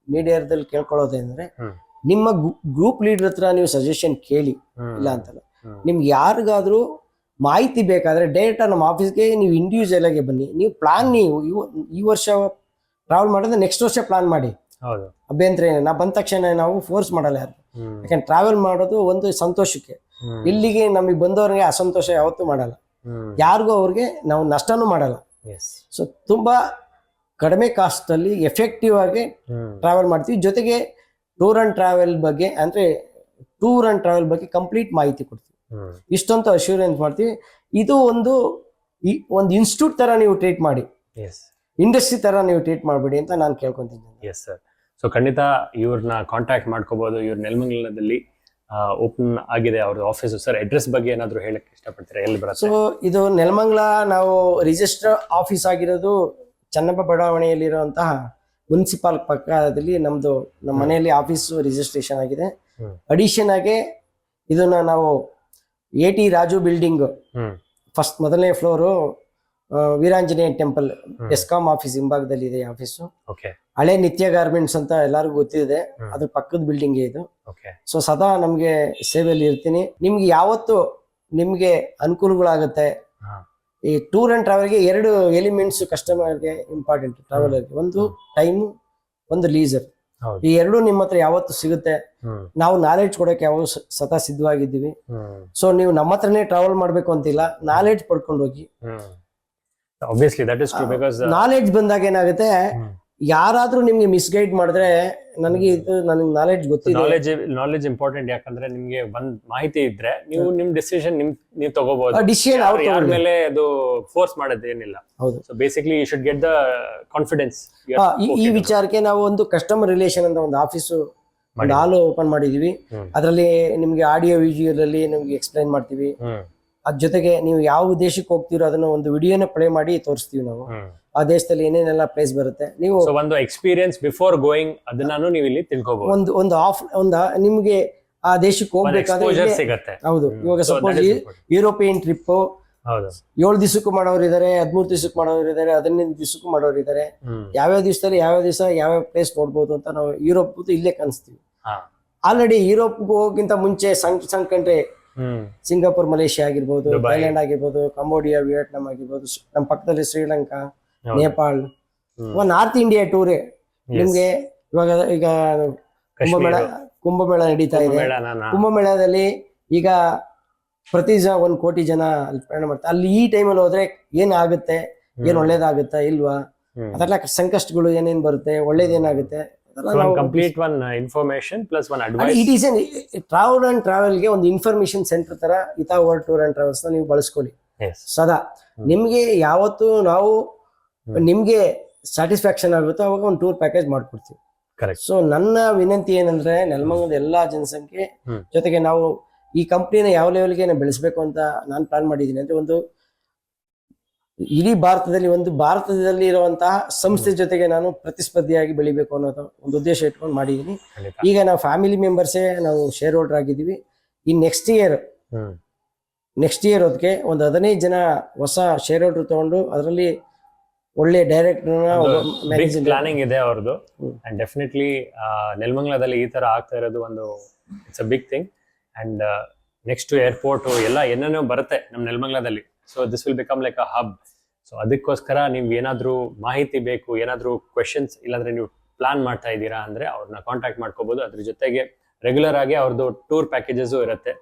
ಮೀಡಿಯಾದಲ್ಲಿ ಕೇಳ್ಕೊಳ್ಳೋದೇಂದ್ರೆ, ನಿಮ್ಮ ಗ್ರೂಪ್ ಲೀಡರ್ ಹತ್ರ ನೀವು ಸಜೆಷನ್ ಕೇಳಿ, ಇಲ್ಲ ಅಂತಲ್ಲ. ನಿಮ್ಗೆ ಯಾರಿಗಾದ್ರೂ ಮಾಹಿತಿ ಬೇಕಾದ್ರೆ ಡೈರೆಕ್ಟ್ ನಮ್ಮ ಆಫೀಸ್ಗೆ ನೀವು ಇಂಡಿವಿಜುವಲ್ ಆಗಿ ಬನ್ನಿ. ನೀವು ಪ್ಲಾನ್ ಈ ವರ್ಷ ಟ್ರಾವೆಲ್ ಮಾಡಿದ್ರೆ ನೆಕ್ಸ್ಟ್ ವರ್ಷ ಪ್ಲಾನ್ ಮಾಡಿ, ಅಭ್ಯಂತರ ಏನೇ. ನಾ ಬಂದ ತಕ್ಷಣ ನಾವು ಫೋರ್ಸ್ ಮಾಡಲ್ಲ ಯಾರು. ಯಾಕಂದ್ರೆ ಟ್ರಾವೆಲ್ ಮಾಡೋದು ಒಂದು ಸಂತೋಷಕ್ಕೆ, ಇಲ್ಲಿಗೆ ನಮಗೆ ಬಂದವ್ರಿಗೆ ಅಸಂತೋಷ ಯಾವತ್ತೂ ಮಾಡಲ್ಲ, ಯಾರಿಗೂ ಅವ್ರಿಗೆ ನಾವು ನಷ್ಟನೂ ಮಾಡಲ್ಲ. ಸೊ ತುಂಬಾ ಕಡಿಮೆ ಕಾಸ್ಟ್ ಅಲ್ಲಿ ಎಫೆಕ್ಟಿವ್ ಆಗಿ ಟ್ರಾವೆಲ್ ಮಾಡ್ತೀವಿ. ಜೊತೆಗೆ ಟೂರ್ ಅಂಡ್ ಟ್ರಾವೆಲ್ ಬಗ್ಗೆ ಅಂದ್ರೆ ಟೂರ್ ಅಂಡ್ ಟ್ರಾವೆಲ್ ಬಗ್ಗೆ ಕಂಪ್ಲೀಟ್ ಮಾಹಿತಿ ಕೊಡ್ತೀವಿ. ಇಷ್ಟಂತೂ ಅಶ್ಯೂರೆನ್ಸ್ ಮಾಡ್ತೀವಿ. ಇದು ಒಂದು ಇನ್ಸ್ಟಿಟ್ಯೂಟ್ ತರ ನೀವು ಟ್ರೀಟ್ ಮಾಡಿ, ಇಂಡಸ್ಟ್ರಿ ತರ ನೀವು ಟ್ರೀಟ್ ಮಾಡಬೇಡಿ ಅಂತ ನಾನು ಕೇಳ್ಕೊಂತೀನಿ. Yes sir. ಸೊ ಖಂಡಿತ ಇವ್ರನ್ನ ಕಾಂಟ್ಯಾಕ್ಟ್ ಮಾಡ್ಕೋಬಹುದು. ಇವ್ರ ನೆಲಮಂಗಲದಲ್ಲಿ ಓಪನ್ ಆಗಿದೆ ಅವ್ರ ಆಫೀಸ್. ಸರ್ ಅಡ್ರೆಸ್ ಬಗ್ಗೆ ಏನಾದ್ರು ಹೇಳಕ್ ಇಷ್ಟಪಡ್ತೀರಾ? ಎಲ್ಲಿ ಬರುತ್ತೆ? ಸೊ ಇದು ನೆಲಮಂಗಲ ನಾವು ರಿಜಿಸ್ಟರ್ ಆಫೀಸ್ ಆಗಿರೋದು ಚನ್ನಪ್ಪ ಬಡಾವಣೆಯಲ್ಲಿರುವಂತಹ ಮುನ್ಸಿಪಾಲ್ ಪಕ್ಕದಲ್ಲಿ ನಮ್ಮ ಮನೆಯಲ್ಲಿ ಆಫೀಸ್ ರಿಜಿಸ್ಟ್ರೇಷನ್ ಆಗಿದೆ. ಅಡಿಷನ್ ಆಗಿ ಇದನ್ನ ನಾವು AT ರಾಜು ಬಿಲ್ಡಿಂಗ್ ಫಸ್ಟ್ ಮೊದಲನೇ floor Veeranjaneya temple ESCOM office ಹಿಂಭಾಗದಲ್ಲಿ ಇದೆ ಆಫೀಸು. ಹಳೆ ನಿತ್ಯ ಗಾರ್ಮೆಂಟ್ಸ್ ಅಂತ ಎಲ್ಲರಿಗೂ ಗೊತ್ತಿದೆ, ಅದ್ರ ಪಕ್ಕದ ಬಿಲ್ಡಿಂಗ್ ಇದು. ಸೊ ಸದಾ ನಮ್ಗೆ ಸೇವೆಯಲ್ಲಿ ಇರ್ತೀನಿ. ನಿಮ್ಗೆ ಯಾವತ್ತು ನಿಮ್ಗೆ ಅನುಕೂಲಗಳಾಗುತ್ತೆ. ಈ ಟೂರ್ ಅಂಡ್ ಟ್ರಾವೆಲ್ಗೆ 2 ಎಲಿಮೆಂಟ್ಸ್ ಕಸ್ಟಮರ್ಗೆ ಇಂಪಾರ್ಟೆಂಟ್ ಟ್ರಾವೆಲರ್ಗೆ. ಒಂದು ಟೈಮ್, ಒಂದು ಲೀಸರ್. ಈ 2 ನಿಮ್ಮ ಹತ್ರ ಯಾವತ್ತು ಸಿಗುತ್ತೆ. ನಾವು ನಾಲೆಡ್ಜ್ ಕೊಡಕ್ಕೆ ಯಾವಾಗ ಸದಾ ಸಿದ್ಧವಾಗಿದ್ದೀವಿ. ಸೊ ನೀವು ನಮ್ಮ ಹತ್ರನೇ ಟ್ರಾವೆಲ್ ಮಾಡ್ಬೇಕು ಅಂತಿಲ್ಲ, ನಾಲೆಡ್ಜ್ ಪಡ್ಕೊಂಡು ಹೋಗಿ. Obviously that is true because knowledge ಬಂದಾಗ ಏನಾಗುತ್ತೆ, ಯಾರಾದ್ರೂ ನಿಮ್ಗೆ ಮಿಸ್ಗೈಡ್ ಮಾಡಿದ್ರೆ ನನಗೆ ನಾಲೆಡ್ಜ್ ಗೊತ್ತಿದೆ. Knowledge important. ಯಾಕಂದ್ರೆ ನಿಮ್ಗೆ ಒಂದ್ ಮಾಹಿತಿ ಇದ್ರೆ ನೀವು ನಿಮ್ ಡಿಸಿಷನ್ ನೀವು ತಗೋಬಹುದು. ಡಿಸಿಷನ್ ಯಾರ ಮೇಲೆ ಅದು ಫೋರ್ಸ್ ಮಾಡೋದು ಏನಿಲ್ಲ. ಹೌದು. So basically you should get the confidence. ಈ ವಿಚಾರಕ್ಕೆ ನಾವು ಒಂದು ಕಸ್ಟಮರ್ ರಿಲೇಷನ್ ಅಂತ ಒಂದು ಆಫೀಸು ಒಂದು ಹಾಲು ಓಪನ್ ಮಾಡಿದೀವಿ. ಅದರಲ್ಲಿ ನಿಮ್ಗೆ ಆಡಿಯೋ ವಿಜುವಲ್ ಅಲ್ಲಿ ನಿಮ್ಗೆ ಎಕ್ಸ್ಪ್ಲೈನ್ ಮಾಡ್ತೀವಿ. ಅದ್ ಜೊತೆಗೆ ನೀವು ಯಾವ ದೇಶಕ್ಕೆ ಹೋಗ್ತೀರೋ ಅದನ್ನ ಒಂದು ವಿಡಿಯೋನ ಪ್ಲೇ ಮಾಡಿ ತೋರಿಸ್ತೀವಿ ನಾವು. ಆ ದೇಶದಲ್ಲಿ ಏನೇನೆಲ್ಲ ಪ್ಲೇಸ್ ಬರುತ್ತೆ, ನೀವು ಒಂದು ಎಕ್ಸ್ಪೀರಿಯನ್ಸ್ ಬಿಫೋರ್ ಗೋಯಿಂಗ್ ಅದನ್ನು ನೀವು ಇಲ್ಲಿ ತಿಳ್ಕೋಬಹುದು. ಒಂದು ನಿಮ್ಗೆ ಆ ದೇಶಕ್ಕೆ ಹೋಗ್ಬೇಕಾದ್ರೆ ಸಿಗುತ್ತೆ. ಹೌದು. ಇವಾಗ ಸಪೋಸ್ ಯುರೋಪಿಯನ್ ಟ್ರಿಪ್ 7 ದಿವಸಕ್ಕೂ ಮಾಡೋರು ಇದಾರೆ, 13 ದಿವಸಕ್ಕೆ ಮಾಡೋರು ಇದಾರೆ, 15 ದಿವಸಕ್ಕೂ ಮಾಡೋರು ಇದಾರೆ. ಯಾವ್ಯಾವ ದಿವಸದಲ್ಲಿ ಯಾವ್ಯಾವ ದಿವಸ ಯಾವ್ಯಾವ ಪ್ಲೇಸ್ ನೋಡ್ಬೋದು ಅಂತ ನಾವು ಯುರೋಪ್ ಇಲ್ಲೇ ಕಾಣಿಸ್ತೀವಿ. ಆಲ್ರೆಡಿ ಯುರೋಪ್ಗೆ ಹೋಗೋಕ್ಕಿಂತ ಮುಂಚೆ ಸಣ್ಣ ಸಣ್ಣ ಕಂಟ್ರಿ ಸಿಂಗಾಪುರ್, ಮಲೇಷಿಯಾ ಆಗಿರ್ಬೋದು, ಥೈಲ್ಯಾಂಡ್ ಆಗಿರ್ಬೋದು, ಕಂಬೋಡಿಯಾ, ವಿಯೆಟ್ನಾಂ ಆಗಿರ್ಬೋದು, ನಮ್ಮ ಪಕ್ಕದಲ್ಲಿ Sri Lanka, Nepal, north India tour. ನಿಮ್ಗೆ ಈಗ ಕುಂಭಮೇಳ ನಡೀತಾ ಇದೆ. ಕುಂಭಮೇಳದಲ್ಲಿ ಈಗ ಪ್ರತಿ 1 ಕೋಟಿ ಜನ ಅಲ್ಲಿ ಪ್ರಯಾಣ ಮಾಡ್ತಾರೆ. ಅಲ್ಲಿ ಈ ಟೈಮಲ್ಲಿ ಹೋದ್ರೆ ಏನ್ ಆಗುತ್ತೆ, ಏನ್ ಒಳ್ಳೇದಾಗುತ್ತಾ ಇಲ್ವಾ, ಅದೆಲ್ಲ ಸಂಕಷ್ಟಗಳು ಏನೇನ್ ಬರುತ್ತೆ, ಒಳ್ಳೇದೇನಾಗುತ್ತೆ, complete one information plus one advice. It is travel and ಟ್ರಾವೆಲ್ಗೆ ಒಂದು ಇನ್ಫಾರ್ಮೇಶನ್ ಸೆಂಟರ್ ತರ ಇತಾ ವರ್ಲ್ಡ್ ಟೂರ್ ಅಂಡ್ ಟ್ರಾವೆಲ್ಸ್ ನೀವು ಬಳಸ್ಕೊಳ್ಳಿ ಸದಾ. ನಿಮ್ಗೆ ಯಾವತ್ತು ನಾವು ನಿಮ್ಗೆ ಸ್ಯಾಟಿಸ್ಫ್ಯಾಕ್ಷನ್ ಆಗುತ್ತೋ ಅವಾಗ ಒಂದು ಟೂರ್ ಪ್ಯಾಕೇಜ್ ಮಾಡ್ಕೊಡ್ತೀವಿ. ಸೊ ನನ್ನ ವಿನಂತಿ ಏನಂದ್ರೆ, ನೆಲಮಂಗಲದ ಎಲ್ಲಾ ಜನಸಂಖ್ಯೆ ಜೊತೆಗೆ ನಾವು ಈ ಕಂಪ್ನಿನ ಯಾವ ಲೆವೆಲ್ಗೆ ಬೆಳೆಸಬೇಕು ಅಂತ ನಾನು ಪ್ಲಾನ್ ಮಾಡಿದ್ದೀನಿ ಅಂದ್ರೆ, ಒಂದು ಇಡೀ ಭಾರತದಲ್ಲಿ ಇರುವಂತಹ ಸಂಸ್ಥೆ ಜೊತೆಗೆ ನಾನು ಪ್ರತಿಸ್ಪರ್ಧಿಯಾಗಿ ಬೆಳಿಬೇಕು ಅನ್ನೋದು ಒಂದು ಉದ್ದೇಶ ಇಟ್ಕೊಂಡು ಮಾಡಿದೀನಿ. ಈಗ ನಾವು ಫ್ಯಾಮಿಲಿ ಮೆಂಬರ್ಸೇ ನಾವು ಶೇರ್ ಹೋಲ್ಡರ್ ಆಗಿದ್ದೀವಿ. ಈ ನೆಕ್ಸ್ಟ್ ಇಯರ್ ಅದಕ್ಕೆ ಒಂದು 15 ಜನ ಹೊಸ ಶೇರ್ ಹೋಲ್ಡರ್ ತಗೊಂಡು ಅದರಲ್ಲಿ ಒಳ್ಳೆ ಡೈರೆಕ್ಟರ್ ಪ್ಲಾನಿಂಗ್ ಇದೆ ಅವ್ರದ್ದು. ಅಂಡ್ ಡೆಫಿನೆಟ್ಲಿ ನೆಲಮಂಗಲದಲ್ಲಿ ಈ ತರ ಆಗ್ತಾ ಇರೋದು ಒಂದು it's a big thing. And next airport ಎಲ್ಲ ಏನೇನೋ ಬರುತ್ತೆ ನಮ್ಮ ನೆಲಮಂಗಲದಲ್ಲಿ. So this will become like a hub. So ಅದಕ್ಕೋಸ್ಕರ ನೀವು ಏನಾದರೂ ಮಾಹಿತಿ ಬೇಕು, ಏನಾದರೂ ಕ್ವೆಶನ್ಸ್, ಇಲ್ಲಾಂದ್ರೆ ನೀವು ಪ್ಲಾನ್ ಮಾಡ್ತಾ ಇದ್ದೀರಾ ಅಂದ್ರೆ ಅವ್ರನ್ನ ಕಾಂಟ್ಯಾಕ್ಟ್ ಮಾಡ್ಕೋಬಹುದು. ಅದ್ರ ಜೊತೆಗೆ ರೆಗ್ಯುಲರ್ ಆಗಿ ಅವ್ರದ್ದು ಟೂರ್ ಪ್ಯಾಕೇಜಸ್ ಇರುತ್ತೆ.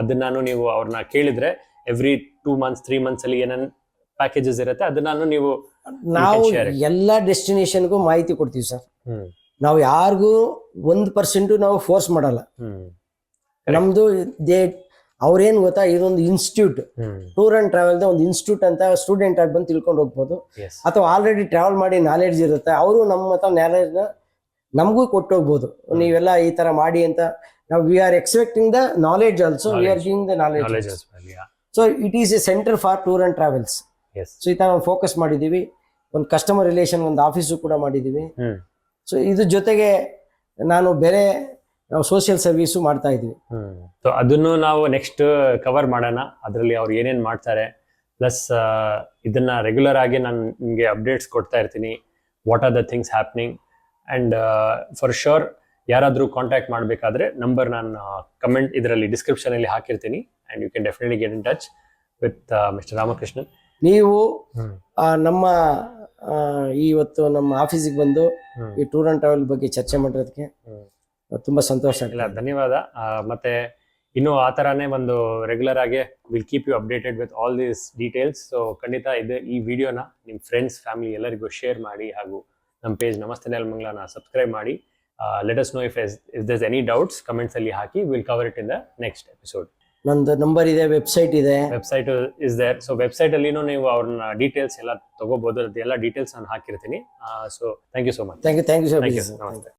ಅದನ್ನ ನೀವು ಅವ್ರನ್ನ ಕೇಳಿದ್ರೆ ಎವ್ರಿ 2 months 3 months ಅಲ್ಲಿ ಏನೇನು ಪ್ಯಾಕೇಜಸ್ ಇರುತ್ತೆ ಅದನ್ನ ನಾವು ಎಲ್ಲಾ ಡೆಸ್ಟಿನೇಷನ್ಗೂ ಮಾಹಿತಿ ಕೊಡ್ತೀವಿ ಸರ್. ನಾವು ಯಾರಿಗೂ 1% ನಾವು ಫೋರ್ಸ್ ಮಾಡಲ್ಲ. ನಮ್ದು ಅವ್ರೇನ್ ಗೊತ್ತಾ, ಇದೊಂದು ಇನ್ಸ್ಟಿಟ್ಯೂಟ್, ಟೂರ್ ಅಂಡ್ ಟ್ರಾವೆಲ್ ಒಂದು ಇನ್ಸ್ಟಿಟ್ಯೂಟ್ ಅಂತ ಸ್ಟೂಡೆಂಟ್ ಆಗಿ ಬಂದು ತಿಳ್ಕೊಂಡು ಹೋಗ್ಬೋದು. ಅಥವಾ ಆಲ್ರೆಡಿ ಟ್ರಾವೆಲ್ ಮಾಡಿ ನಾಲೆಡ್ಜ್ ಇರುತ್ತೆ, ಅವರು ನಮ್ಮ ಹತ್ರ ನಾಲೆಡ್ಜ್ ನಮಗೂ ಕೊಟ್ಟು ಹೋಗ್ಬೋದು. ನೀವೆಲ್ಲ ಈ ತರ ಮಾಡಿ ಅಂತ ನಾವು we are expecting the knowledge also, we are giving the knowledge. So it is A centre for tour and travels. So ಈ ತರ ಫೋಕಸ್ ಮಾಡಿದೀವಿ. ಒಂದು ಕಸ್ಟಮರ್ ರಿಲೇಷನ್ ಒಂದು ಆಫೀಸು ಕೂಡ ಮಾಡಿದೀವಿ. ಸೊ ಇದ್ರ ಜೊತೆಗೆ ನಾನು ಬೇರೆ ಸೋಷಿಯಲ್ ಸರ್ವಿಸು ಮಾಡ್ತಾ ಇದೀವಿ. ಸೊ ಅದನ್ನು ನಾವು ನೆಕ್ಸ್ಟ್ ಕವರ್ ಮಾಡೋಣ. ಅದರಲ್ಲಿ ಅವ್ರು ಏನೇನ್ ಮಾಡ್ತಾರೆ, ಪ್ಲಸ್ ಇದನ್ನ ರೆಗ್ಯುಲರ್ ಆಗಿ ನಾನು ನಿಮಗೆ ಅಪ್ಡೇಟ್ಸ್ ಕೊಡ್ತಾ ಇರ್ತೀನಿ. What are the things happening. And for sure ಯಾರಾದರೂ ಕಾಂಟ್ಯಾಕ್ಟ್ ಮಾಡಬೇಕಾದ್ರೆ ನಂಬರ್ ನಾನು ಕಮೆಂಟ್ ಇದರಲ್ಲಿ ಡಿಸ್ಕ್ರಿಪ್ಷನ್ ಅಲ್ಲಿ ಹಾಕಿರ್ತೀನಿ. And you can definitely get in touch with mister Ramakrishnan. ನೀವು ನಮ್ಮ ಇವತ್ತು ನಮ್ಮ ಆಫೀಸಿಗೆ ಬಂದು ಈ ಟೂರ್ ಅಂಡ್ ಟ್ರಾವೆಲ್ ಬಗ್ಗೆ ಚರ್ಚೆ ಮಾಡೋದಕ್ಕೆ ತುಂಬಾ ಸಂತೋಷ ಆಗಿಲ್ಲ. ಧನ್ಯವಾದ. ಮತ್ತೆ ಇನ್ನು ಆ ಥರನೇ ಒಂದು ರೆಗ್ಯುಲರ್ ಆಗಿ will keep you updated with all these details. So ಖಂಡಿತ ಈ ವಿಡಿಯೋನ ನಿಮ್ಮ ಫ್ರೆಂಡ್ಸ್ ಫ್ಯಾಮಿಲಿ ಎಲ್ಲರಿಗೂ ಶೇರ್ ಮಾಡಿ, ಹಾಗೂ ನಮ್ಮ ಪೇಜ್ ನಮಸ್ತೆ ನೆಲಮಂಗಲನ ಸಬ್ಸ್ಕ್ರೈಬ್ ಮಾಡಿ. Let us know if there's any doubts comments ಅಲ್ಲಿ ಹಾಕಿ, will cover it in the next episode. ನಂದು ನಂಬರ್ ಇದೆ, ವೆಬ್ಸೈಟ್ ಇದೆ. Website is there. So website ಅಲ್ಲಿನೂ ನೀವು ಅವ್ರನ್ನ ಡೀಟೇಲ್ಸ್ ಎಲ್ಲ ತಗೋಬಹುದು. ಅದೆಲ್ಲ ಡೀಟೇಲ್ಸ್ ನಾನು ಹಾಕಿರ್ತೀನಿ. So thank you so much. Thank you thank you. ನಮಸ್ತೆ.